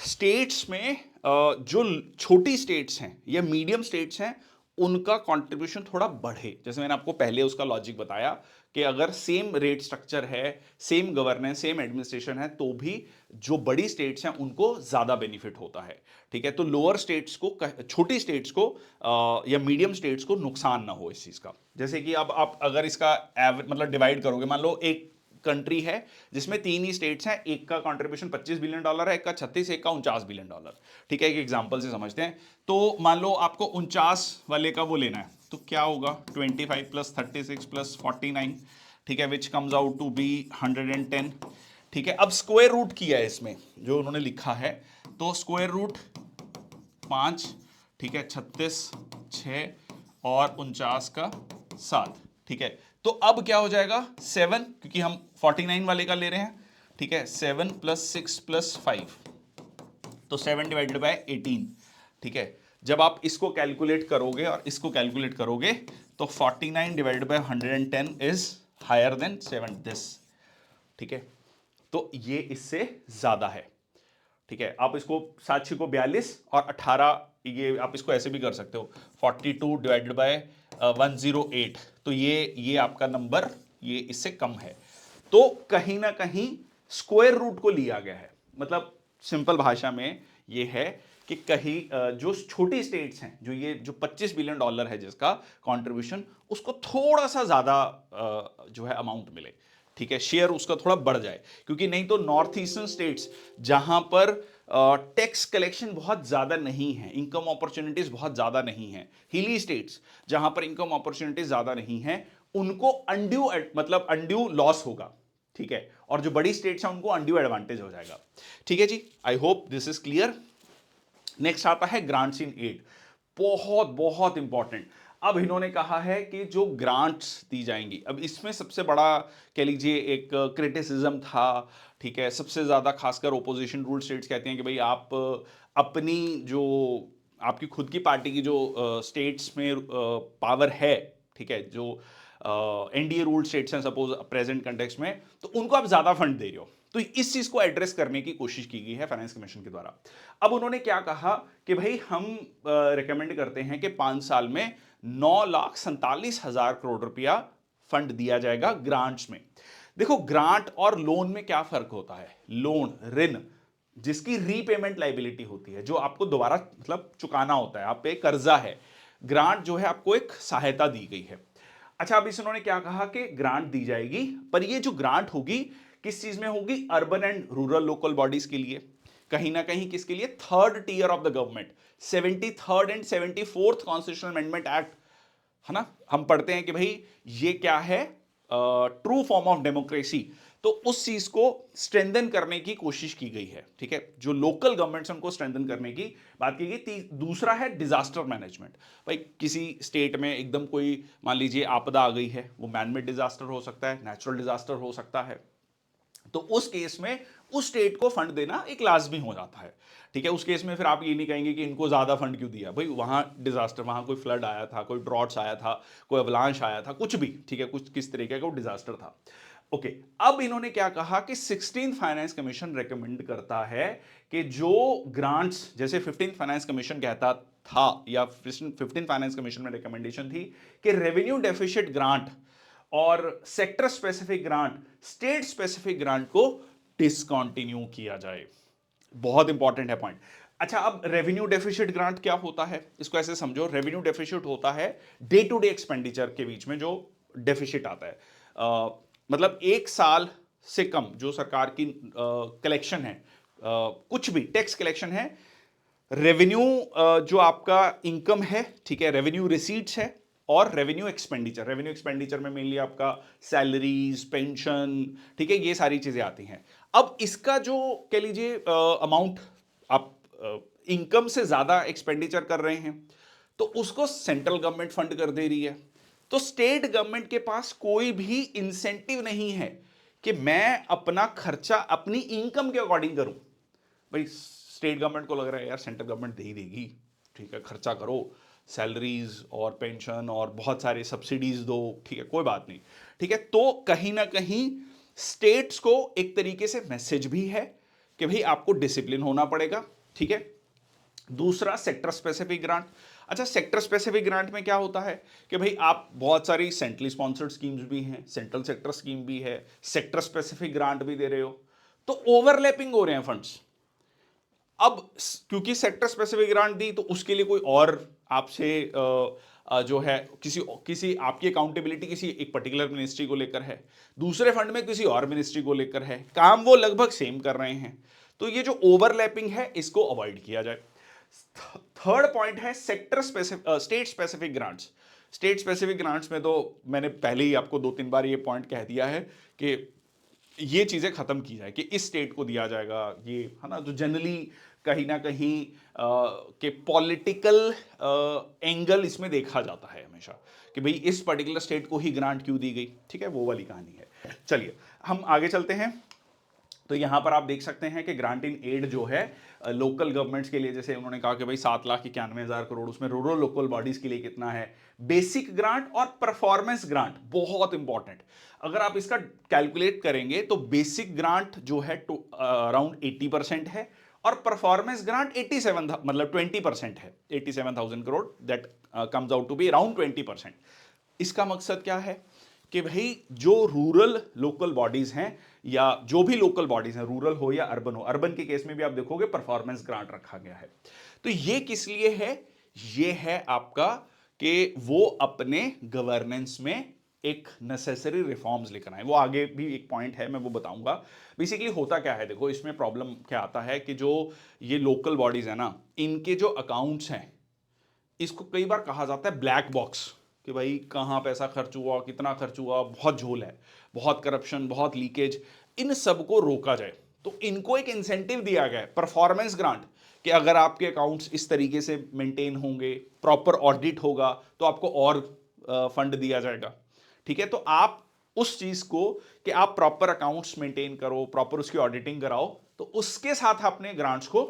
स्टेट्स में जो छोटी स्टेट्स हैं या मीडियम स्टेट्स हैं उनका कंट्रीब्यूशन थोड़ा बढ़े। जैसे मैंने आपको पहले उसका लॉजिक बताया कि अगर सेम रेट स्ट्रक्चर है, सेम गवर्नेंस, सेम एडमिनिस्ट्रेशन है, तो भी जो बड़ी स्टेट्स हैं उनको ज्यादा बेनिफिट होता है। ठीक है, तो लोअर स्टेट्स को, छोटी स्टेट्स को या मीडियम स्टेट्स को नुकसान ना हो इस चीज का। जैसे कि अब आप अगर इसका एवरेज मतलब डिवाइड करोगे, मान लो एक कंट्री है जिसमें 3 ही स्टेट्स हैं, एक का कंट्रीब्यूशन $25 बिलियन है, एक का 36, एक का $49 बिलियन। ठीक है, एक एग्जांपल से समझते हैं। तो मान लो आपको 49 वाले का वो लेना है, तो क्या होगा 25 प्लस 36 प्लस 49, ठीक है, which comes out to be 110। ठीक है, अब स्क्वायर रूट किया है इसमें जो उन्होंने लिखा है, तो स्क्वायर रूट 5, ठीक है, 36, 6 और 49 का 7। ठीक है, तो अब क्या हो जाएगा 7, क्योंकि हम 49 वाले का ले रहे हैं। ठीक है, 7 प्लस 6 प्लस 5, तो 7 डिवाइडेड बाय 18। ठीक है, जब आप इसको कैलकुलेट करोगे और इसको कैलकुलेट करोगे तो 49 divided by 110 is higher than 7 this. ठीक है, तो ये इससे ज्यादा है। ठीक है, आप इसको 7 को 42 और 18, ये आप इसको ऐसे भी कर सकते हो 42 डिवाइडेड बाय 108, तो ये आपका नंबर ये इससे कम है। तो कहीं ना कहीं स्क्वायर रूट को लिया गया है। मतलब सिंपल भाषा में ये है कि कहीं जो छोटी स्टेट्स हैं, जो $25 बिलियन है जिसका कंट्रीब्यूशन, उसको थोड़ा सा ज्यादा जो है अमाउंट मिले। ठीक है, शेयर उसका थोड़ा बढ़ जाए, क्योंकि नहीं तो नॉर्थ ईस्टर्न स्टेट्स जहां पर टैक्स कलेक्शन बहुत ज्यादा नहीं है, इनकम अपॉर्चुनिटीज बहुत ज्यादा नहीं है, हिली स्टेट्स जहां पर इनकम अपॉर्चुनिटीज ज्यादा नहीं है, उनको अनड्यू मतलब अनड्यू लॉस होगा। ठीक है, और जो बड़ी स्टेट्स हैं उनको अनड्यू एडवांटेज हो जाएगा। ठीक है जी, I hope this is clear. Next आता है ग्रांट्स इन एड, बहुत बहुत इंपॉर्टेंट। अब इन्होंने कहा है कि जो ग्रांट्स दी जाएंगी, अब इसमें सबसे बड़ा कह लीजिए एक क्रिटिसिज्म था। ठीक है, सबसे ज्यादा खासकर ओपोजिशन रूल स्टेट्स कहते हैं कि भाई आप अपनी जो आपकी खुद की पार्टी की जो स्टेट्स में पावर है, ठीक है, जो एनडीए रूल स्टेट्स हैं सपोज प्रेजेंट कंटेक्स्ट में, तो उनको आप ज्यादा फंड दे रहे हो। तो इस चीज को एड्रेस करने की कोशिश की गई है फाइनेंस कमीशन के द्वारा। अब उन्होंने क्या कहा कि भाई हम रिकमेंड करते हैं कि 5 साल में 9,47,000 करोड़ रुपया फंड दिया जाएगा ग्रांट्स में। देखो, ग्रांट और लोन में क्या फर्क होता है? लोन ऋण जिसकी रीपेमेंट लाइबिलिटी होती है, जो आपको दोबारा मतलब चुकाना होता है, आप पे कर्जा है। ग्रांट जो है आपको एक सहायता दी गई है। अच्छा, अब इस उन्होंने क्या कहा कि ग्रांट दी जाएगी, पर ये जो ग्रांट होगी किस चीज में होगी? Urban and rural local bodies के लिए, कहीं ना कहीं किसके लिए? Third tier of the government. 73rd and 74th constitutional amendment act, है ना, हम पढ़ते हैं कि भाई ये क्या है? True form of democracy. तो उस चीज को स्ट्रेंथन करने की कोशिश की गई है। ठीक है, जो लोकल गवर्नमेंट्स उनको स्ट्रेंथन करने की बात की गई। दूसरा है डिजास्टर मैनेजमेंट। भाई किसी स्टेट में एकदम कोई मान लीजिए आपदा आ गई है, वो मैनमेड डिजास्टर हो सकता है, नेचुरल डिजास्टर हो सकता है, तो उस केस में उस स्टेट को फंड देना एक लाजमी हो जाता है। ठीक है, उस केस में फिर आप ये नहीं कहेंगे कि इनको ज्यादा फंड क्यों दिया, भाई वहां डिजास्टर, वहां कोई फ्लड आया था, कोई ड्रॉट्स आया था, कोई अवलांच आया था, कुछ भी। ठीक है, कुछ किस तरीके का डिजास्टर था। ओके, अब इन्होंने क्या कहा कि 16th फाइनेंस कमीशन रेकमेंड करता है कि जो ग्रांट्स, जैसे 15th फाइनेंस कमीशन कहता था या 15th फाइनेंस कमीशन में रिकमेंडेशन थी कि रेवेन्यू डेफिसिट ग्रांट और sector specific grant, state specific grant को डिसकंटिन्यू किया जाए। बहुत इंपॉर्टेंट है पॉइंट। अच्छा, अब रेवेन्यू डेफिसिट ग्रांट क्या होता है? इसको ऐसे समझो, रेवेन्यू डेफिसिट होता है डे टू डे एक्सपेंडिचर के बीच में जो डेफिसिट आता है। मतलब एक साल से कम जो सरकार की कलेक्शन है, कुछ भी टैक्स कलेक्शन है, रेवेन्यू जो आपका इनकम है, ठीक है, रेवेन्यू रिसीट्स है, और रेवेन्यू एक्सपेंडिचर। रेवेन्यू एक्सपेंडिचर में मेनली आपका सैलरीज, पेंशन, ठीक है, ये सारी चीजें आती हैं। अब इसका जो कह लीजिए अमाउंट आप इनकम से ज्यादा एक्सपेंडिचर कर रहे हैं, तो उसको सेंट्रल गवर्नमेंट फंड कर दे रही है। तो स्टेट गवर्नमेंट के पास कोई भी इंसेंटिव नहीं है कि मैं अपना खर्चा अपनी इनकम के अकॉर्डिंग करूं। भाई स्टेट गवर्नमेंट को लग रहा है यार सेंट्रल गवर्नमेंट दे ही देगी, ठीक है, खर्चा करो, सैलरीज और पेंशन और बहुत सारे सब्सिडीज दो, ठीक है, कोई बात नहीं, ठीक है। तो कहीं ना कहीं स्टेट्स को एक तरीके से मैसेज भी है कि भाई आपको डिसिप्लिन होना पड़ेगा, ठीक है। दूसरा सेक्टर स्पेसिफिक ग्रांट। अच्छा, सेक्टर स्पेसिफिक ग्रांट में क्या होता है कि भाई आप बहुत सारी सेंट्रली स्पॉन्सर्ड स्कीम्स भी हैं, सेंट्रल सेक्टर स्कीम भी है, सेक्टर स्पेसिफिक ग्रांट भी दे रहे हो, तो ओवरलैपिंग हो रहे हैं फंड्स। अब क्योंकि सेक्टर स्पेसिफिक ग्रांट दी तो उसके लिए कोई और आपसे जो है किसी किसी आपकी अकाउंटेबिलिटी किसी एक पर्टिकुलर मिनिस्ट्री को लेकर है, दूसरे फंड में किसी और मिनिस्ट्री को लेकर है, काम वो लगभग सेम कर रहे हैं। तो ये जो ओवरलैपिंग है इसको अवॉइड किया जाए। थर्ड पॉइंट है sector specific state specific grants. State specific grants में तो मैंने पहले ही आपको 2-3 बार ये पॉइंट कह दिया है कि ये चीजें खत्म की जाए कि इस स्टेट को दिया जाएगा, ये है ना, जो जनरली कहीं ना कहीं के पॉलिटिकल एंगल इसमें देखा जाता है हमेशा कि भाई इस पर्टिकुलर स्टेट को ही ग्रांट क्यों दी गई, ठीक है, वो वाली कहानी है। चलिए हम आगे चलते हैं। तो यहां पर आप देख सकते हैं कि ग्रांट इन एड जो है लोकल गवर्नमेंट्स के लिए, जैसे उन्होंने कहा कि भाई 7,91,000 करोड़, उसमें रूरल लोकल बॉडीज के लिए कितना है, बेसिक ग्रांट और परफॉर्मेंस ग्रांट बहुत इंपॉर्टेंट। अगर आप इसका कैलकुलेट करेंगे तो बेसिक ग्रांट जो है अराउंड 80% है और परफॉर्मेंस ग्रांट 87 मतलब 20% है, 87,000 crore, that comes out to be around 20%। इसका मकसद क्या है कि भाई जो रूरल लोकल बॉडीज हैं या जो भी लोकल बॉडीज हैं, रूरल हो या अर्बन हो, अर्बन के केस में भी आप देखोगे परफॉर्मेंस ग्रांट रखा गया है। तो ये किस लिए है, ये है आपका कि वो अपने गवर्नेंस में एक नेसेसरी रिफॉर्म्स लेकर आए। वो आगे भी एक पॉइंट है, मैं वो बताऊंगा। बेसिकली होता क्या है, देखो इसमें प्रॉब्लम क्या आता है कि जो ये लोकल बॉडीज है ना, इनके जो अकाउंट्स हैं, इसको कई बार कहा जाता है ब्लैक बॉक्स, कि भाई कहाँ पैसा खर्च हुआ, कितना खर्च हुआ, बहुत झोल है, बहुत करप्शन, बहुत लीकेज, इन सब को रोका जाए। तो इनको एक इंसेंटिव दिया गया है, परफॉर्मेंस ग्रांट, कि अगर आपके अकाउंट्स इस तरीके से मेंटेन होंगे, प्रॉपर ऑडिट होगा, तो आपको और फंड दिया जाएगा, ठीक है। तो आप उस चीज को कि आप प्रॉपर अकाउंट्स मेंटेन करो, प्रॉपर उसकी ऑडिटिंग कराओ, तो उसके साथ आपने ग्रांट्स को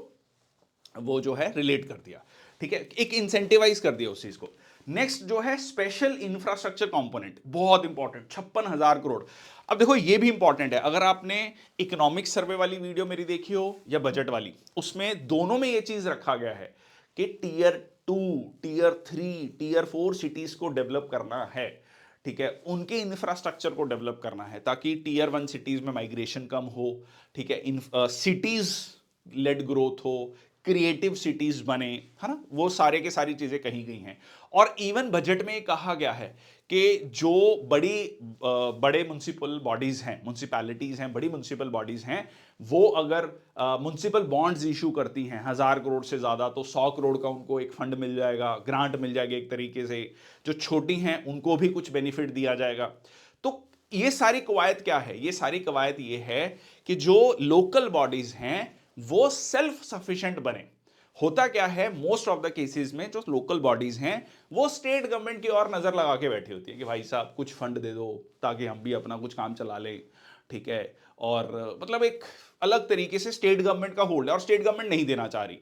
वो जो है रिलेट कर दिया, ठीक है, एक इंसेंटिवाइज कर दिया उस चीज को। नेक्स्ट जो है स्पेशल इंफ्रास्ट्रक्चर कंपोनेंट, बहुत इंपॉर्टेंट, 56,000 करोड़। अब देखो ये भी इंपॉर्टेंट है, अगर आपने इकोनॉमिक सर्वे वाली वीडियो मेरी देखी हो या बजट वाली, उसमें दोनों में ये चीज रखा गया है कि टियर 2, टियर 3, टियर 4 सिटीज को डेवलप करना है, ठीक है, उनके इंफ्रास्ट्रक्चर को डेवलप करना है ताकि टियर 1 सिटीज में माइग्रेशन कम हो, ठीक है, सिटीज लेड ग्रोथ हो, क्रिएटिव सिटीज बने, है ना, वो सारे के सारी चीजें कही गई हैं। और इवन बजट में कहा गया है कि जो बड़े म्युनिसिपल बॉडीज हैं, म्युनिसिपैलिटीज हैं, बड़ी म्युनिसिपल बॉडीज हैं, वो अगर म्युनिसिपल बॉन्ड्स इशू करती हैं 1,000 करोड़ से ज्यादा, तो 100 करोड़ का उनको एक फंड मिल जाएगा, ग्रांट मिल जाएगी एक तरीके से। जो छोटी हैं उनको भी कुछ बेनिफिट दिया जाएगा। तो ये सारी कवायद क्या है, ये सारी कवायद ये है कि जो लोकल बॉडीज हैं वो सेल्फ सफिशिएंट बने। होता क्या है, मोस्ट ऑफ द केसेस में जो लोकल बॉडीज हैं वो स्टेट गवर्नमेंट की ओर नजर लगा के बैठी होती है कि भाई साहब कुछ फंड दे दो ताकि हम भी अपना कुछ काम चला लें, ठीक है, और मतलब एक अलग तरीके से स्टेट गवर्नमेंट का होल्ड है और स्टेट गवर्नमेंट नहीं देना चाह रही,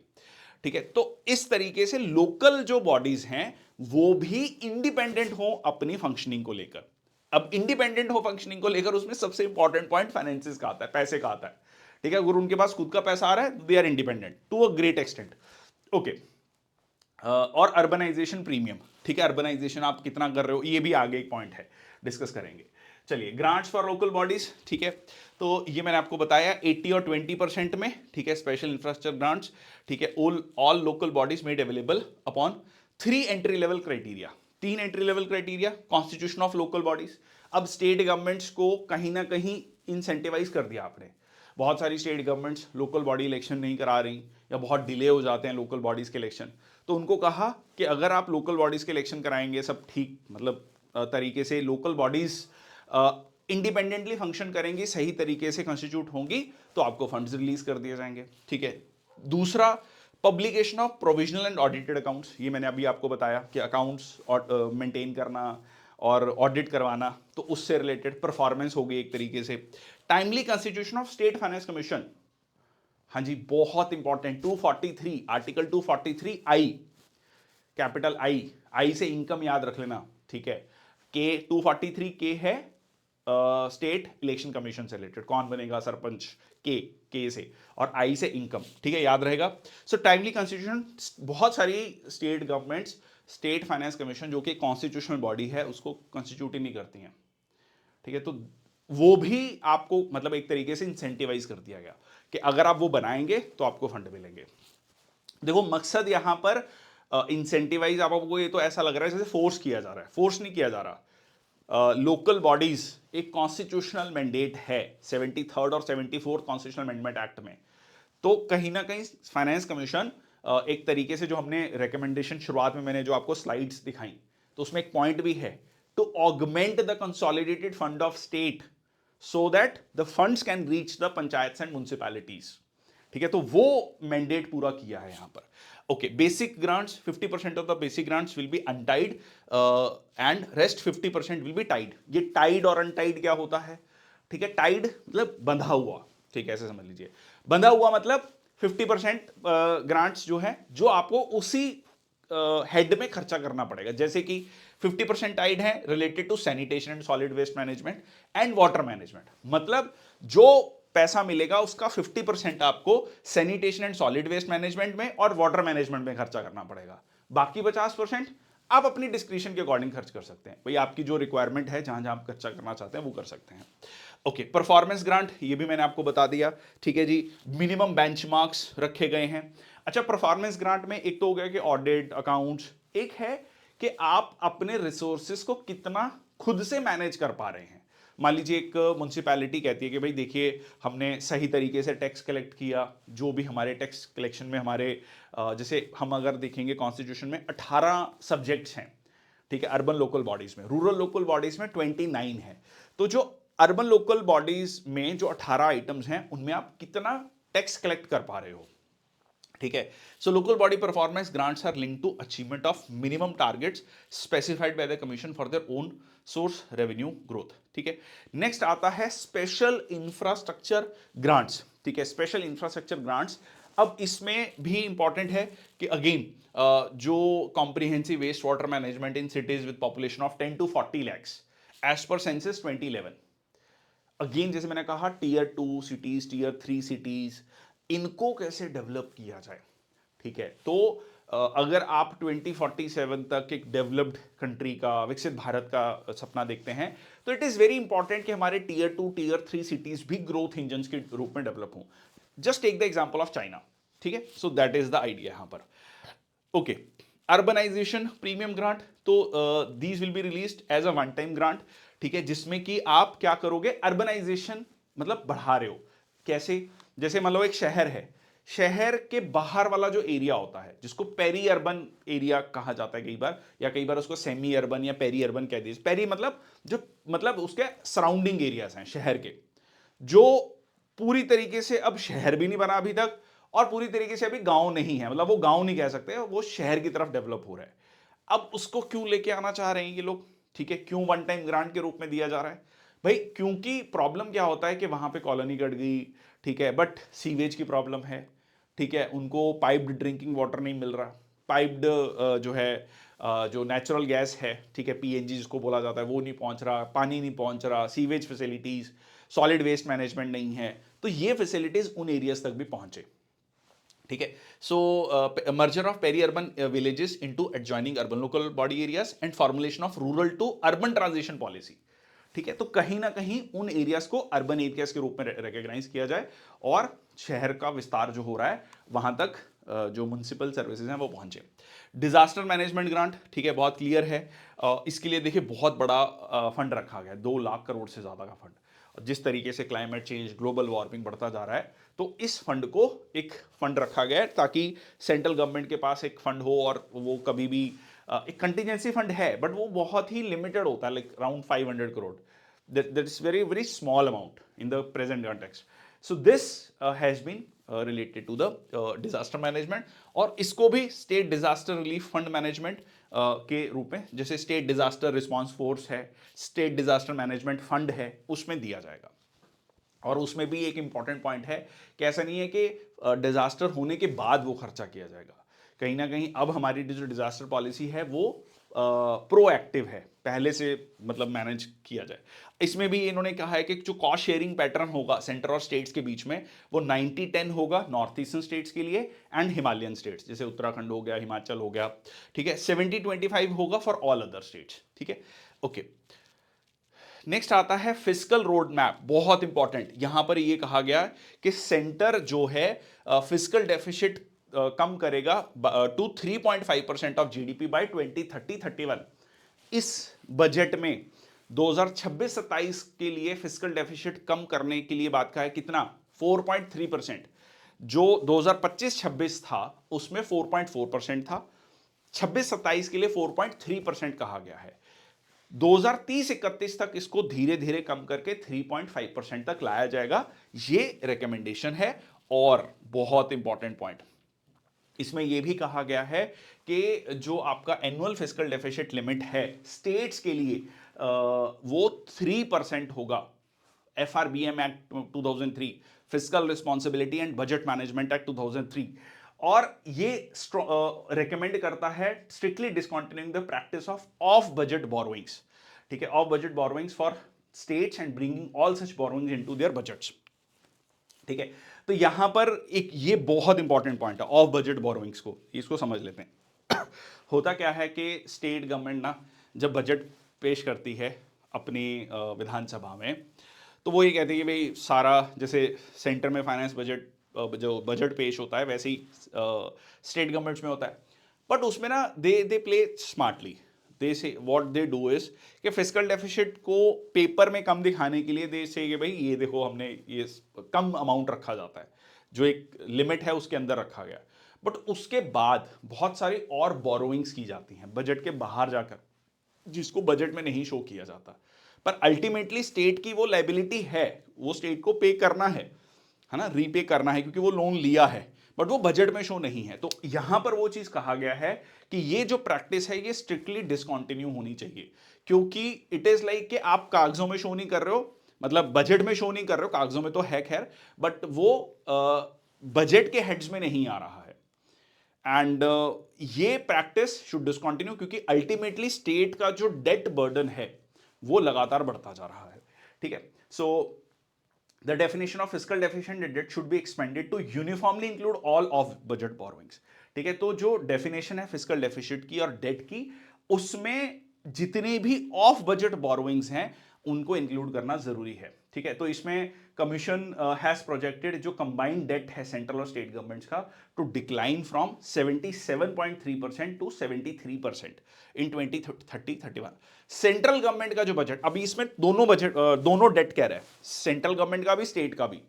ठीक है। तो इस तरीके से लोकल जो बॉडीज हैं वो भी इंडिपेंडेंट हो अपनी फंक्शनिंग को लेकर। अब इंडिपेंडेंट हो फंक्शनिंग को लेकर, उसमें सबसे इंपॉर्टेंट पॉइंट फाइनेंसिस का आता है, पैसे का आता है, ठीक है। अगर उनके पास खुद का पैसा आ रहा है, दे are independent to a great extent, okay. और अर्बनाइजेशन प्रीमियम, ठीक है, अर्बनाइजेशन आप कितना कर रहे हो, ये भी आगे एक पॉइंट है, डिस्कस करेंगे। चलिए, ग्रांट्स फॉर लोकल बॉडीज, ठीक है, तो ये मैंने आपको बताया 80 और 20% में, ठीक है, स्पेशल इंफ्रास्ट्रक्चर ग्रांट्स, ठीक है, all local bodies made available upon 3 entry level criteria. 3 entry level criteria, constitution of local bodies. अब स्टेट गवर्नमेंट्स को कहीं ना कहीं इंसेंटिवाइज कर दिया आपने। बहुत सारी state governments local body election नहीं करा रही या बहुत डिले हो जाते हैं लोकल बॉडीज के इलेक्शन, तो उनको कहा कि अगर आप लोकल बॉडीज के इलेक्शन कराएंगे, सब ठीक मतलब तरीके से लोकल बॉडीज इंडिपेंडेंटली फंक्शन करेंगी, सही तरीके से कॉन्स्टिट्यूट होंगी, तो आपको फंड्स रिलीज कर दिए जाएंगे, ठीक है। दूसरा, publication of provisional and audited accounts, ये मैंने अभी आपको बताया कि अकाउंट्स मेंटेन करना और ऑडिट करवाना, तो उससे रिलेटेड परफॉर्मेंस होगी एक तरीके से। Timely constitution of state finance commission, हाँ जी, बहुत important, 243 article 243 I, capital I, I से इनकम याद रख लेना, ठीक है। के 243 के है स्टेट इलेक्शन कमीशन से रिलेटेड, कौन बनेगा सरपंच, के से, और आई से इनकम, ठीक है, याद रहेगा। सो टाइमली कॉन्स्टिट्यूशन, बहुत सारी state governments state finance commission जो कि कॉन्स्टिट्यूशनल बॉडी है उसको कॉन्स्टिट्यूट ही नहीं करती हैं, ठीक है। तो वो भी आपको मतलब एक तरीके से इंसेंटिवाइज कर दिया गया कि अगर आप वो बनाएंगे तो आपको फंड मिलेंगे। देखो मकसद यहां पर इंसेंटिवाइज, आपको ये तो ऐसा लग रहा है जैसे फोर्स किया जा रहा है, फोर्स नहीं किया जा रहा। लोकल बॉडीज एक कॉन्स्टिट्यूशनल मैंडेट है 73rd और 74th कॉन्स्टिट्यूशनल अमेंडमेंट एक्ट में। तो कहीं ना कहीं फाइनेंस कमीशन एक तरीके से, जो हमने रिकमेंडेशन शुरुआत में मैंने जो आपको स्लाइड्स दिखाई, तो उसमें एक पॉइंट भी है, to augment the consolidated fund of state so that the funds can reach the panchayat and municipalities, ठीक है। तो वो मैंडेट पूरा किया है यहां पर। Okay, basic grants 50% of the basic grants will be untied and rest 50% will be tied. ये टाइड और अनटाइड क्या होता है, ठीक है। टाइड मतलब बंधा हुआ, ठीक है, ऐसे समझ लीजिए। बंधा हुआ मतलब 50% ग्रांट्स जो है, जो आपको उसी हेड में खर्चा करना पड़ेगा। जैसे कि 50% टाइड है related to sanitation and solid waste management and water management, मतलब जो पैसा मिलेगा उसका 50% आपको sanitation and solid waste management में और वाटर मैनेजमेंट में खर्चा करना पड़ेगा। बाकी 50% आप अपनी डिस्क्रिप्शन के अकॉर्डिंग खर्च कर सकते हैं, भाई आपकी जो रिक्वायरमेंट है, जहां जहां आप खर्चा करना चाहते हैं वो कर सकते हैं। ओके, परफॉर्मेंस ग्रांट, ये भी मैंने आपको बता दिया, ठीक है जी। मिनिमम बेंचमार्क्स रखे गए हैं। अच्छा, परफॉर्मेंस ग्रांट में एक तो हो गया कि ऑडिट अकाउंट्स, एक है कि आप अपने रिसोर्सेस को कितना खुद से मैनेज कर पा रहे हैं। मान लीजिए एक म्युनिसिपैलिटी कहती है कि भाई देखिए हमने सही तरीके से टैक्स कलेक्ट किया, जो भी हमारे टैक्स कलेक्शन में हमारे जैसे हम अगर देखेंगे कॉन्स्टिट्यूशन में 18 सब्जेक्ट्स हैं, ठीक है, अर्बन लोकल बॉडीज में। रूरल लोकल बॉडीज में 29 है। तो जो अर्बन लोकल बॉडीज में जो 18 आइटम्स हैं उनमें आप कितना टैक्स कलेक्ट कर पा रहे हो, ठीक है। So local body performance grants are linked to achievement of minimum targets specified by the commission for their own source revenue growth, ठीक है। नेक्स्ट आता है स्पेशल इंफ्रास्ट्रक्चर ग्रांट्स, ठीक है, स्पेशल इंफ्रास्ट्रक्चर ग्रांट्स। अब इसमें भी इंपॉर्टेंट है कि अगेन जो comprehensive waste water management in cities with population of 10 to 40 lakhs as per census 2011, again जैसे मैंने कहा टीयर 2 सिटीज, टीयर 3 सिटीज, इनको कैसे डेवलप किया जाए, ठीक है। तो अगर आप 2047 तक एक डेवलप्ड कंट्री का, विकसित भारत का सपना देखते हैं, तो इट इज वेरी इंपॉर्टेंट कि हमारे टीयर 2 टीयर 3 सिटीज भी ग्रोथ इंजन के रूप में डेवलप हों। Just take the example of China, ठीक है। So that is the idea यहां पर। ओके, अर्बनाइजेशन प्रीमियम ग्रांट, तो these will be released as a one time grant, ठीक है, जिसमें कि आप क्या करोगे, अर्बनाइजेशन मतलब बढ़ा रहे हो। कैसे, जैसे मान लो एक शहर है, शहर के बाहर वाला जो एरिया होता है जिसको पेरी अर्बन एरिया कहा जाता है कई बार, या कई बार उसको सेमी अर्बन या पेरी अर्बन कह दीजिए। पेरी मतलब जो, मतलब उसके सराउंडिंग एरियाज हैं शहर के, जो पूरी तरीके से अब शहर भी नहीं बना अभी तक और पूरी तरीके से अभी गांव नहीं है, मतलब वो गांव नहीं कह सकते, वो शहर की तरफ डेवलप हो रहा है। अब उसको क्यों लेके आना चाह रहे हैं ये लोग, ठीक है, क्यों वन टाइम ग्रांट के रूप में दिया जा रहा है भाई, क्योंकि प्रॉब्लम क्या होता है कि वहां पे कॉलोनी कट गई, ठीक है, बट सीवेज की प्रॉब्लम है, ठीक है, उनको पाइप्ड ड्रिंकिंग वाटर नहीं मिल रहा, पाइप्ड जो है जो नेचुरल गैस है, ठीक है, पीएनजी जिसको बोला जाता है, वो नहीं पहुंच रहा, पानी नहीं पहुंच रहा, sewage facilities, solid waste management नहीं है, तो ये फैसिलिटीज उन एरियाज तक भी पहुंचे, ठीक है। So merger of peri urban villages into adjoining urban local body areas and formulation of rural to urban transition policy, ठीक है। तो कहीं ना कहीं उन एरियाज को अर्बन एरियाज के रूप में रिकॉग्नाइज किया जाए और शहर का विस्तार जो हो रहा है वहां तक जो म्युनिसिपल सर्विसेज हैं वो पहुंचे। डिजास्टर मैनेजमेंट ग्रांट, ठीक है, बहुत क्लियर है। इसके लिए देखिए बहुत बड़ा फंड रखा गया, 2 लाख करोड़ से ज्यादा का फंड। जिस तरीके से क्लाइमेट चेंज, ग्लोबल वार्मिंग बढ़ता जा रहा है, तो इस फंड को एक फंड रखा गया है ताकि सेंट्रल गवर्नमेंट के पास एक फंड हो और वो कभी भी एक कंटिजेंसी फंड है बट वो बहुत ही लिमिटेड होता है, like around 500 crore, that is very very small amount in the present context. So this has been related to the disaster management, और इसको भी state disaster relief fund management के रूप में, जैसे स्टेट डिजास्टर रिस्पांस फोर्स है, स्टेट डिजास्टर मैनेजमेंट फंड है, उसमें दिया जाएगा। और उसमें भी एक इंपॉर्टेंट पॉइंट है कि ऐसा नहीं है कि डिजास्टर होने के बाद वो खर्चा किया जाएगा। कहीं ना कहीं अब हमारी जो डिजास्टर पॉलिसी है वो प्रोएक्टिव है, पहले से मतलब मैनेज किया जाए। इसमें भी इन्होंने कहा है कि जो कॉस्ट शेयरिंग पैटर्न होगा सेंटर और स्टेट्स के बीच में वो 90-10 होगा नॉर्थ ईस्टर्न स्टेट्स के लिए एंड हिमालयन स्टेट्स जैसे उत्तराखंड हो गया, हिमाचल हो गया, ठीक है। 70-25 होगा फॉर ऑल अदर स्टेट्स, ठीक है, ओके। नेक्स्ट आता है फिस्कल रोड मैप, बहुत इंपॉर्टेंट। यहां पर यह कहा गया कि सेंटर जो है फिस्कल डेफिसिट कम करेगा टू 3.5% ऑफ जीडीपी बाय 2030-31। इस बजट में 2026-27 के लिए फिस्कल डेफिसिट कम करने के लिए बात का है कितना, 4.3%। जो 2025-26 था उसमें 4.4% था, 26-27 के लिए 4.3% कहा गया है। 2030-31 तक इसको धीरे धीरे कम करके 3.5% तक लाया जाएगा, ये रिकमेंडेशन है। और बहुत इंपॉर्टेंट पॉइंट इसमें यह भी कहा गया है कि जो आपका एनुअल फिस्कल डेफिसिट लिमिट है स्टेट्स के लिए वो 3% होगा। FRBM act 2003, fiscal responsibility and budget management act 2003, और ये रेकमेंड करता है strictly discontinuing the practice of budget borrowings, ठीक है, of budget borrowings for states and bringing all such borrowings into their budgets, ठीक है। तो यहां पर एक ये बहुत इंपॉर्टेंट पॉइंट है ऑफ बजट बोरोइंग्स को, इसको समझ लेते हैं। होता क्या है कि स्टेट गवर्नमेंट ना जब बजट पेश करती है अपनी विधानसभा में, तो वो ये कहते हैं कि भाई सारा जैसे सेंटर में फाइनेंस बजट जो बजट पेश होता है वैसे ही स्टेट गवर्नमेंट्स में होता है। बट उसमें ना दे प्ले स्मार्टली, दे से व्हाट दे डू इज कि फिस्कल डेफिसिट को पेपर में कम दिखाने के लिए दे से कि भाई ये देखो हमने ये कम अमाउंट रखा जाता है, जो एक लिमिट है उसके अंदर रखा गया। बट उसके बाद बहुत सारी और बोरोइंग्स की जाती हैं बजट के बाहर जाकर, जिसको बजट में नहीं शो किया जाता। पर अल्टीमेटली स्टेट की वो लायबिलिटी है, वो स्टेट को पे करना है ना, रीपे करना है क्योंकि वो लोन लिया है, बट वो बजट में शो नहीं है। तो यहां पर वो चीज कहा गया है कि ये जो प्रैक्टिस है ये स्ट्रिक्टली डिसकंटिन्यू होनी चाहिए, क्योंकि इट इज लाइक कि आप कागजों में शो नहीं कर रहे हो, मतलब बजट में शो नहीं कर रहे हो, कागजों में तो है खैर, बट वो बजट के हेड्स में नहीं आ रहा है। एंड ये प्रैक्टिस शुड डिसकंटिन्यू, क्योंकि अल्टीमेटली स्टेट का जो डेट बर्डन है वो लगातार बढ़ता जा रहा है, ठीक है। सो the definition of fiscal deficit and debt should be expanded to uniformly include all of budget borrowings, ठीक है। तो जो डेफिनेशन है फिस्कल डेफिसिट की और डेट की, उसमें जितने भी ऑफ बजट बोरोइंग्स हैं उनको इंक्लूड करना जरूरी है, ठीक है। तो इसमें कमीशन हैज प्रोजेक्टेड जो कंबाइंड डेट है सेंट्रल और स्टेट गवर्नमेंट्स का to decline from 77.3% to 73% in 2030-31। Central government का जो बजट, अभी इसमें दोनों बजट दोनों डेट कह रहे हैं, सेंट्रल गवर्नमेंट का भी स्टेट का भी,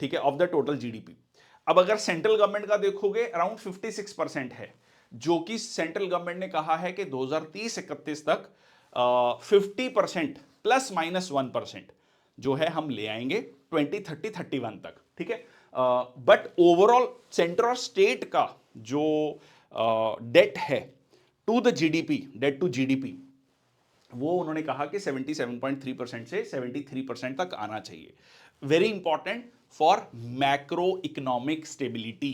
ठीक है, ऑफ द टोटल जीडीपी। अब अगर सेंट्रल गवर्नमेंट का देखोगे अराउंड 56% है, जो कि सेंट्रल गवर्नमेंट ने कहा है कि 2030-31 तक 50% ±1% जो है हम ले आएंगे 2030-31 तक, ठीक है। बट ओवरऑल सेंटर और स्टेट का जो डेट है to the GDP, debt to GDP, वो उन्होंने कहा कि 77.3% से 73% तक आना चाहिए। Very important for macro economic stability.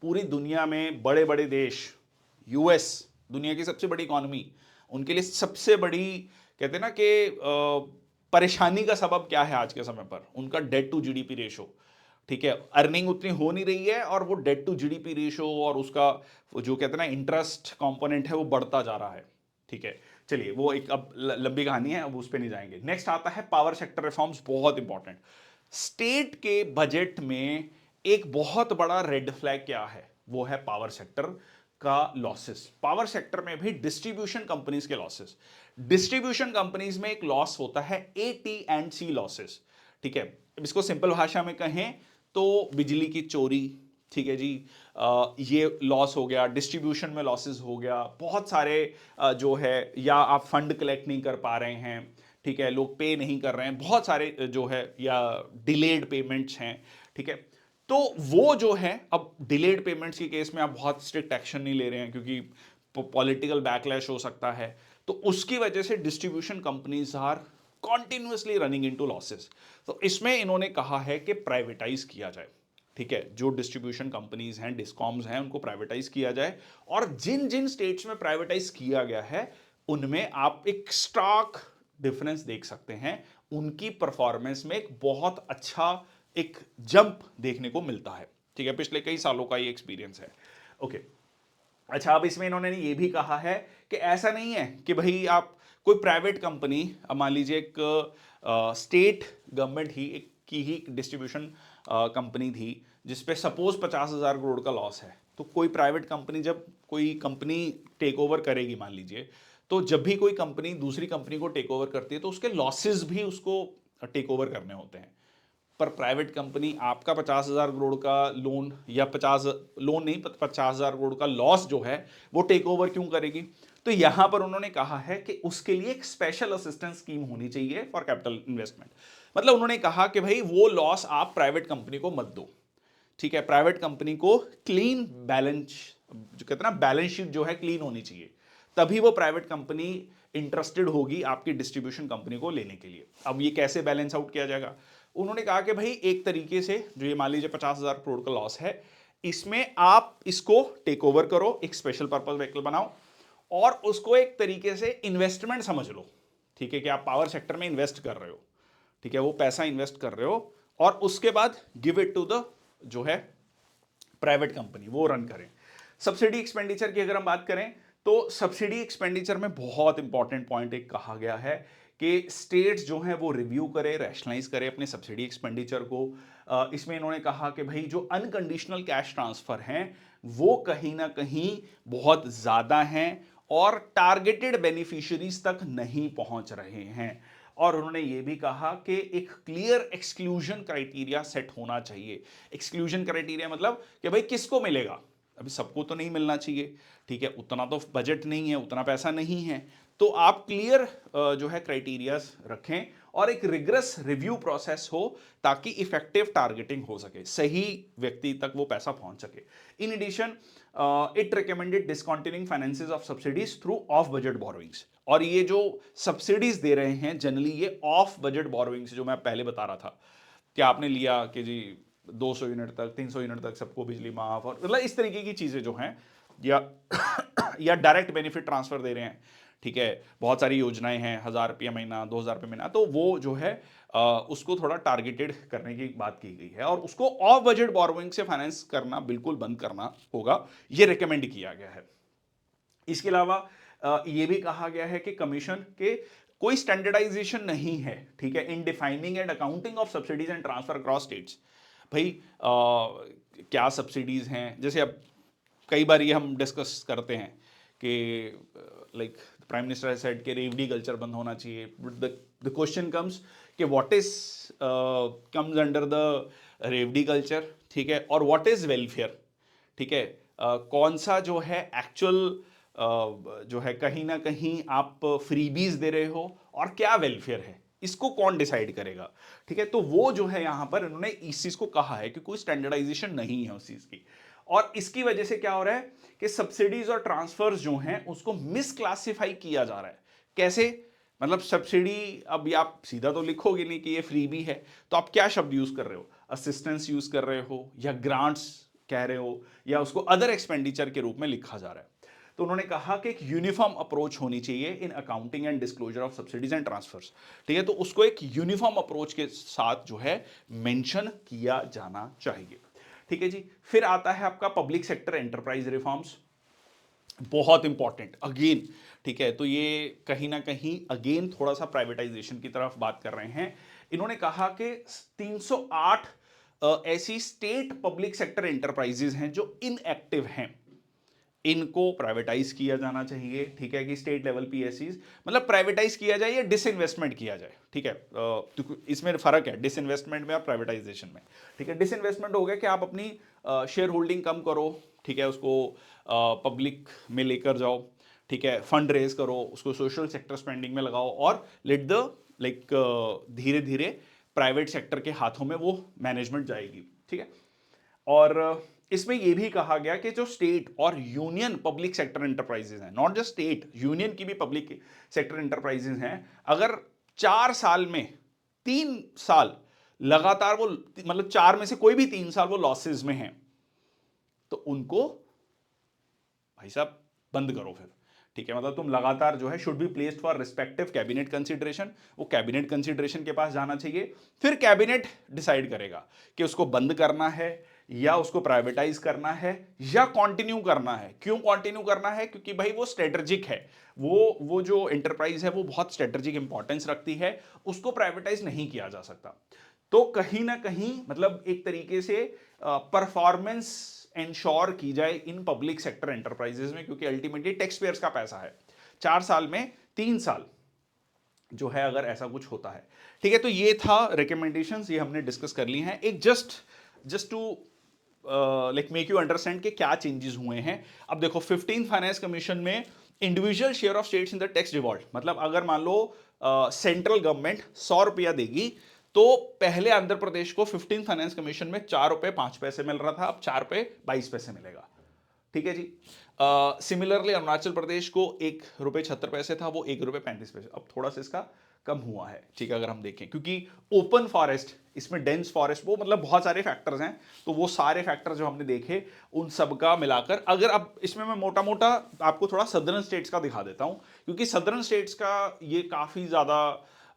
पूरी दुनिया में बड़े बड़े देश, यूएस दुनिया की सबसे बड़ी इकोनॉमी, उनके लिए सबसे बड़ी कहते हैं ना कि परेशानी का सबब क्या है आज के समय पर, उनका डेट टू जीडीपी रेशो, ठीक है। अर्निंग उतनी हो नहीं रही है और वो डेट टू जीडीपी रेशो और उसका जो कहते हैं ना इंटरेस्ट कंपोनेंट है वो बढ़ता जा रहा है, ठीक है। चलिए वो एक अब लंबी कहानी है, अब उस पर नहीं जाएंगे। नेक्स्ट आता है पावर सेक्टर रिफॉर्म्स, बहुत इंपॉर्टेंट। स्टेट के बजट में एक बहुत बड़ा रेड फ्लैग क्या है, वो है पावर सेक्टर का लॉसेस। पावर सेक्टर में भी डिस्ट्रीब्यूशन कंपनीज के लॉसेस, डिस्ट्रीब्यूशन कंपनीज में एक लॉस होता है AT&C लॉसेस, ठीक है। इसको सिंपल भाषा में कहें तो बिजली की चोरी, ठीक है जी, ये लॉस हो गया, डिस्ट्रीब्यूशन में लॉसेस हो गया, बहुत सारे जो है, या आप फंड कलेक्ट नहीं कर पा रहे हैं, ठीक है, लोग पे नहीं कर रहे हैं, बहुत सारे जो है, या डिलेड पेमेंट्स हैं, ठीक है। तो वो जो है, अब डिलेड पेमेंट्स के केस में आप बहुत स्ट्रिक्ट एक्शन नहीं ले रहे हैं क्योंकि पॉलिटिकल बैकलैश हो सकता है, तो उसकी वजह से distribution companies are continuously running into losses. तो इसमें इन्होंने कहा है कि प्राइवेटाइज किया जाए, ठीक है, जो डिस्ट्रीब्यूशन कंपनीज हैं, डिस्कॉम्स हैं, उनको प्राइवेटाइज किया जाए, और जिन जिन स्टेट्स में प्राइवेटाइज किया गया है उनमें आप एक स्टार्क डिफरेंस देख सकते हैं, उनकी परफॉर्मेंस में एक बहुत अच्छा एक जंप देखने को मिलता है, ठीक है, पिछले कई सालों का ये एक्सपीरियंस है। ओके, अच्छा, अब इसमें इन्होंने ये भी कहा है कि ऐसा नहीं है कि भाई आप कोई प्राइवेट कंपनी, मान लीजिए एक स्टेट गवर्नमेंट ही की ही डिस्ट्रीब्यूशन कंपनी थी जिसपे सपोज 50,000 करोड़ का लॉस है, तो कोई प्राइवेट कंपनी जब कोई कंपनी टेक ओवर करेगी, मान लीजिए, तो जब भी कोई कंपनी दूसरी कंपनी को टेक ओवर करती है तो उसके लॉसेस भी उसको टेक ओवर करने होते हैं। पर प्राइवेट कंपनी आपका 50,000 करोड़ का लोन या 50,000 करोड़ का लॉस जो है वो टेक ओवर क्यों करेगी? तो यहां पर उन्होंने कहा है कि उसके लिए एक स्पेशल असिस्टेंस स्कीम होनी चाहिए फॉर कैपिटल इन्वेस्टमेंट। मतलब उन्होंने कहा कि भाई वो लॉस आप प्राइवेट कंपनी को मत दो, ठीक है, प्राइवेट कंपनी को क्लीन बैलेंस, जो कहते हैं ना, बैलेंस शीट जो है क्लीन होनी चाहिए, तभी वो प्राइवेट कंपनी इंटरेस्टेड होगी आपकी डिस्ट्रीब्यूशन कंपनी को लेने के लिए। अब ये कैसे बैलेंस आउट किया जाएगा? उन्होंने कहा कि भाई एक तरीके से जो ये मान लीजिए 50,000 करोड़ का लॉस है, इसमें आप इसको टेक ओवर करो, एक स्पेशल पर्पज व्हीकल बनाओ और उसको एक तरीके से इन्वेस्टमेंट समझ लो, ठीक है, कि आप पावर सेक्टर में इन्वेस्ट कर रहे हो, ठीक है, वो पैसा इन्वेस्ट कर रहे हो और उसके बाद गिव इट टू द जो है प्राइवेट कंपनी, वो रन करें। सब्सिडी एक्सपेंडिचर की अगर हम बात करें तो सब्सिडी एक्सपेंडिचर में बहुत इंपॉर्टेंट पॉइंट एक कहा गया है कि स्टेट्स जो हैं वो रिव्यू करें, रैशनलाइज करें अपने सब्सिडी एक्सपेंडिचर को। इसमें इन्होंने कहा कि भाई जो अनकंडीशनल कैश ट्रांसफर हैं वो कहीं ना कहीं बहुत ज़्यादा हैं और टारगेटेड बेनिफिशियरीज तक नहीं पहुंच रहे हैं। और उन्होंने ये भी कहा कि एक क्लियर एक्सक्लूजन क्राइटेरिया सेट होना चाहिए। एक्सक्लूजन क्राइटेरिया मतलब कि भाई किसको मिलेगा, अभी सबको तो नहीं मिलना चाहिए, ठीक है, उतना तो बजट नहीं है, उतना पैसा नहीं है, तो आप क्लियर जो है क्राइटेरियाज रखें और एक रिग्रेस रिव्यू प्रोसेस हो ताकि इफेक्टिव टारगेटिंग हो सके, सही व्यक्ति तक वो पैसा पहुंच सके। In addition it recommended discontinuing finances of subsidies through off budget borrowings. और ये जो सब्सिडीज दे रहे हैं जनरली ये ऑफ बजट बोरोइंग्स, जो मैं पहले बता रहा था कि आपने लिया कि जी 200 यूनिट तक, 300 यूनिट तक सबको बिजली माफ, और मतलब इस तरीके की चीजें जो हैं, या डायरेक्ट बेनिफिट ट्रांसफर दे रहे हैं, ठीक है, बहुत सारी योजनाएं हैं, 1,000 रुपया महीना, 2,000 रुपये महीना, तो वो जो है उसको थोड़ा टारगेटेड करने की बात की गई है और उसको ऑफ बजट बोरोइंग से फाइनेंस करना बिल्कुल बंद करना होगा, ये रिकमेंड किया गया है। इसके अलावा ये भी कहा गया है कि कमीशन के कोई स्टैंडर्डाइजेशन नहीं है, ठीक है, इन defining and accounting of subsidies and transfer across states. भाई क्या सब्सिडीज हैं, जैसे अब कई बार ये हम डिस्कस करते हैं कि like prime minister has said कि रेवडी कल्चर बंद होना चाहिए। द क्वेश्चन कम्स कि what is comes under the रेवडी कल्चर, ठीक है, और व्हाट इज वेलफेयर, ठीक है, कौन सा जो है एक्चुअल जो है कहीं ना कहीं आप फ्रीबीज दे रहे हो और क्या वेलफेयर है, इसको कौन डिसाइड करेगा, ठीक है। तो वो जो है यहां पर इन्होंने इस चीज को कहा है कि कोई स्टैंडर्डाइजेशन नहीं है उस चीज की, और इसकी वजह से क्या हो रहा है कि सब्सिडीज और ट्रांसफर्स जो हैं उसको मिसक्लासिफाई किया जा रहा है। कैसे? मतलब सब्सिडी, अब आप सीधा तो लिखोगे नहीं कि ये फ्री भी है, तो आप क्या शब्द यूज कर रहे हो, असिस्टेंस यूज कर रहे हो या ग्रांट्स कह रहे हो या उसको अदर एक्सपेंडिचर के रूप में लिखा जा रहा है। तो उन्होंने कहा कि एक यूनिफॉर्म अप्रोच होनी चाहिए in accounting and disclosure of subsidies and transverse, ठीक है, तो उसको एक यूनिफॉर्म अप्रोच के साथ जो है मेंशन किया जाना चाहिए, ठीक है जी। फिर आता है आपका पब्लिक सेक्टर एंटरप्राइज रिफॉर्म्स, बहुत इंपॉर्टेंट अगेन, ठीक है, तो ये कहीं ना कहीं अगेन थोड़ा सा प्राइवेटाइजेशन की तरफ बात कर रहे हैं। इन्होंने कहा कि 308 ऐसी स्टेट पब्लिक सेक्टर एंटरप्राइजेज हैं जो इनएक्टिव हैं, इनको प्राइवेटाइज किया जाना चाहिए, ठीक है, कि स्टेट लेवल पीएससीज, मतलब प्राइवेटाइज किया जाए या डिसइन्वेस्टमेंट किया जाए, ठीक है, तो इसमें फर्क है डिसइन्वेस्टमेंट में और प्राइवेटाइजेशन में, ठीक है। डिसइन्वेस्टमेंट हो गया कि आप अपनी शेयर होल्डिंग कम करो, ठीक है, उसको पब्लिक में लेकर जाओ, ठीक है, फंड रेज करो, उसको सोशल सेक्टर स्पेंडिंग में लगाओ और लेट द लाइक धीरे धीरे प्राइवेट सेक्टर के हाथों में वो मैनेजमेंट जाएगी, ठीक है। और इसमें यह भी कहा गया कि जो स्टेट और यूनियन पब्लिक सेक्टर एंटरप्राइजेज हैं, नॉट जस्ट स्टेट, यूनियन की भी पब्लिक सेक्टर एंटरप्राइजेज हैं, अगर 4 साल में 3 साल लगातार वो, मतलब 4 में से कोई भी 3 साल वो लॉसेस में हैं, तो उनको भाई साहब बंद करो फिर। ठीक है, मतलब तुम लगातार जो है should be placed for respective cabinet consideration, वो कैबिनेट कंसिडरेशन के पास जाना चाहिए, फिर कैबिनेट डिसाइड करेगा कि उसको बंद करना है या उसको प्राइवेटाइज करना है या कंटिन्यू करना है। क्यों कंटिन्यू करना है? क्योंकि भाई वो स्ट्रेटेजिक है, वो जो एंटरप्राइज है वो बहुत स्ट्रेटेजिक इंपॉर्टेंस रखती है, उसको प्राइवेटाइज नहीं किया जा सकता। तो कहीं ना कहीं मतलब एक तरीके से परफॉर्मेंस इंश्योर की जाए इन पब्लिक सेक्टर एंटरप्राइजेस में, क्योंकि अल्टीमेटली टैक्स पेयर्स का पैसा है। 4 साल में 3 साल जो है अगर ऐसा कुछ होता है। ठीक है, तो ये था रिकमेंडेशंस, ये हमने डिस्कस कर ली हैं। एक just to like make you understand कि क्या चेंजेस हुए हैं। अब देखो 15th फाइनेंस कमीशन में individual share of states in the tax devolved, मतलब अगर मान लो सेंट्रल गवर्नमेंट 100 रुपया देगी, तो पहले आंध्र प्रदेश को 15th फाइनेंस कमीशन में 4 रुपए 5 पैसे मिल रहा था, अब 4 रुपए 22 पैसे मिलेगा। ठीक है जी। सिमिलरली अरुणाचल प्रदेश को 1 रुपए 76 पैसे था, वो 1 रुपए 35 पैसे, अब थोड़ा सा इसका कम हुआ है। ठीक है, अगर हम देखें, क्योंकि ओपन फॉरेस्ट, इसमें डेंस फॉरेस्ट, वो मतलब बहुत सारे फैक्टर्स हैं, तो वो सारे फैक्टर्स जो हमने देखे उन सब का मिलाकर, अगर अब इसमें मैं मोटा मोटा आपको थोड़ा सदर्न स्टेट्स का दिखा देता हूं, क्योंकि सदर्न स्टेट्स का ये काफी ज्यादा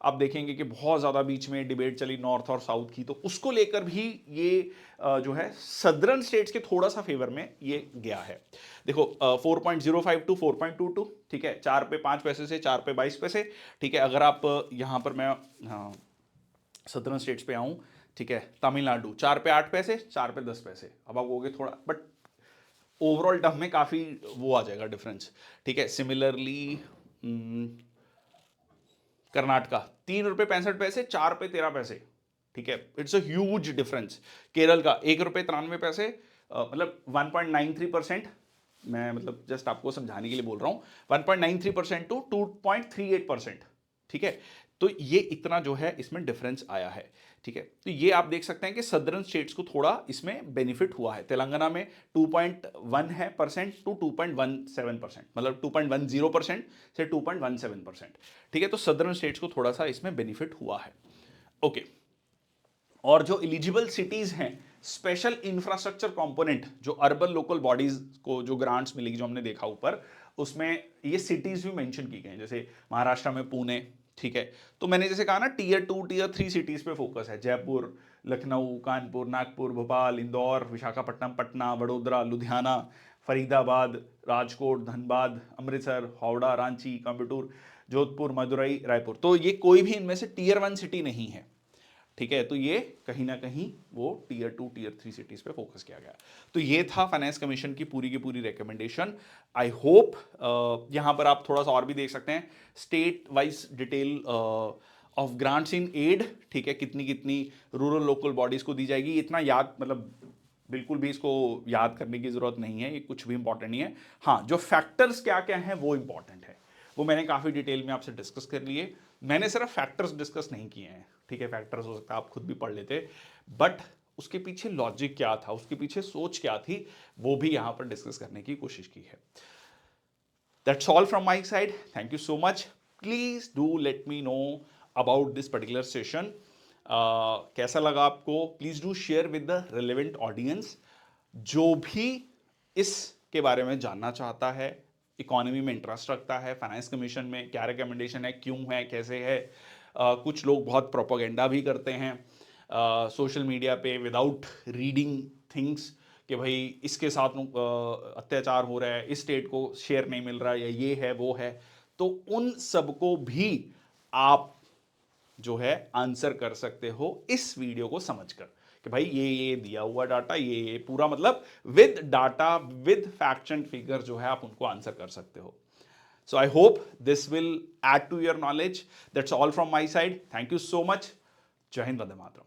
आप देखेंगे कि बहुत ज़्यादा बीच में डिबेट चली नॉर्थ और साउथ की, तो उसको लेकर भी ये जो है सदर्न स्टेट्स के थोड़ा सा फेवर में ये गया है। देखो 4.05 टू 4.22, ठीक है, 4 पे 5 पैसे से 4 पे 22 पैसे। ठीक है, अगर आप यहाँ पर मैं सदर्न स्टेट्स पे आऊँ, ठीक है, तमिलनाडु 4 पे 8 पैसे, 4 पे 10 पैसे। अब आप कहोगे थोड़ा, बट ओवरऑल टर्म में काफ़ी वो आ जाएगा डिफरेंस। ठीक है, सिमिलरली कर्नाटका 3 रुपए 65 पैसे, 4 पे 13 पैसे। ठीक है, it's a huge difference. Kerala का 1 रुपए 93 पैसे, मतलब 1.93%, मैं मतलब जस्ट आपको समझाने के लिए बोल रहा हूं, 1.93% टू 2.38%। ठीक है, तो ये इतना जो है इसमें डिफरेंस आया है। ठीक है, तो ये आप देख सकते हैं कि सदर्न स्टेट्स को थोड़ा इसमें बेनिफिट हुआ है। तेलंगाना में 2.1 है परसेंट टू 2.17%, मतलब 2.10% से 2.17%। ठीक है, तो सदर्न स्टेट्स को थोड़ा सा इसमें बेनिफिट हुआ है। ओके, और जो एलिजिबल सिटीज हैं, स्पेशल इंफ्रास्ट्रक्चर कंपोनेंट, जो अर्बन लोकल बॉडीज को जो ग्रांट्स मिलेगी, जो हमने देखा ऊपर, उसमें ये सिटीज भी मेंशन की गई हैं, जैसे महाराष्ट्र में पुणे। ठीक है, तो मैंने जैसे कहा ना, टियर 2 टियर 3 सिटीज पे फोकस है, जयपुर, लखनऊ, कानपुर, नागपुर, भोपाल, इंदौर, विशाखापट्टनम, पटना, वडोदरा, लुधियाना, फरीदाबाद, राजकोट, धनबाद, अमृतसर, हावड़ा, रांची, कोयंबटूर, जोधपुर, मदुरई, रायपुर। तो ये कोई भी इनमें से टियर 1 सिटी नहीं है। ठीक है, तो ये कहीं ना कहीं वो टियर 2 टियर 3 सिटीज पे फोकस किया गया। तो ये था फाइनेंस कमीशन की पूरी रिकमेंडेशन। आई होप यहां पर आप थोड़ा सा और भी देख सकते हैं, state wise detail of grants in aid. ठीक है, कितनी कितनी रूरल लोकल बॉडीज को दी जाएगी, इतना याद, मतलब बिल्कुल भी इसको याद करने की जरूरत नहीं है, ये कुछ भी इंपॉर्टेंट नहीं है। हाँ, जो फैक्टर्स क्या क्या हैं वो इंपॉर्टेंट है, वो मैंने काफी डिटेल में आपसे डिस्कस कर लिए। मैंने सिर्फ फैक्टर्स डिस्कस नहीं किए हैं। ठीक है, फैक्टर्स हो सकता है आप खुद भी पढ़ लेते, बट उसके पीछे लॉजिक क्या था, उसके पीछे सोच क्या थी, वो भी यहां पर डिस्कस करने की कोशिश की है। That's all from my side, thank you so much. Please do let me know about this particular session. कैसा लगा आपको? Please do share with the relevant audience. जो भी इसके बारे में जानना चाहता है, इकोनॉमी में इंटरेस्ट रखता है, फाइनेंस कमीशन में क्या रिकमेंडेशन है, क्यों है, कैसे है, कुछ लोग बहुत प्रोपोगेंडा भी करते हैं सोशल मीडिया पे विदाउट रीडिंग थिंग्स, कि भाई इसके साथ अत्याचार हो रहा है, इस स्टेट को शेयर नहीं मिल रहा है, या ये है वो है, तो उन सबको भी आप जो है आंसर कर सकते हो इस वीडियो को समझकर, कि भाई ये दिया हुआ डाटा, ये पूरा, मतलब with data with facts and figure जो है आप उनको आंसर कर सकते हो। So I hope this will add to your knowledge. That's all from my side, thank you so much. जय हिंद, वंदे मातरम।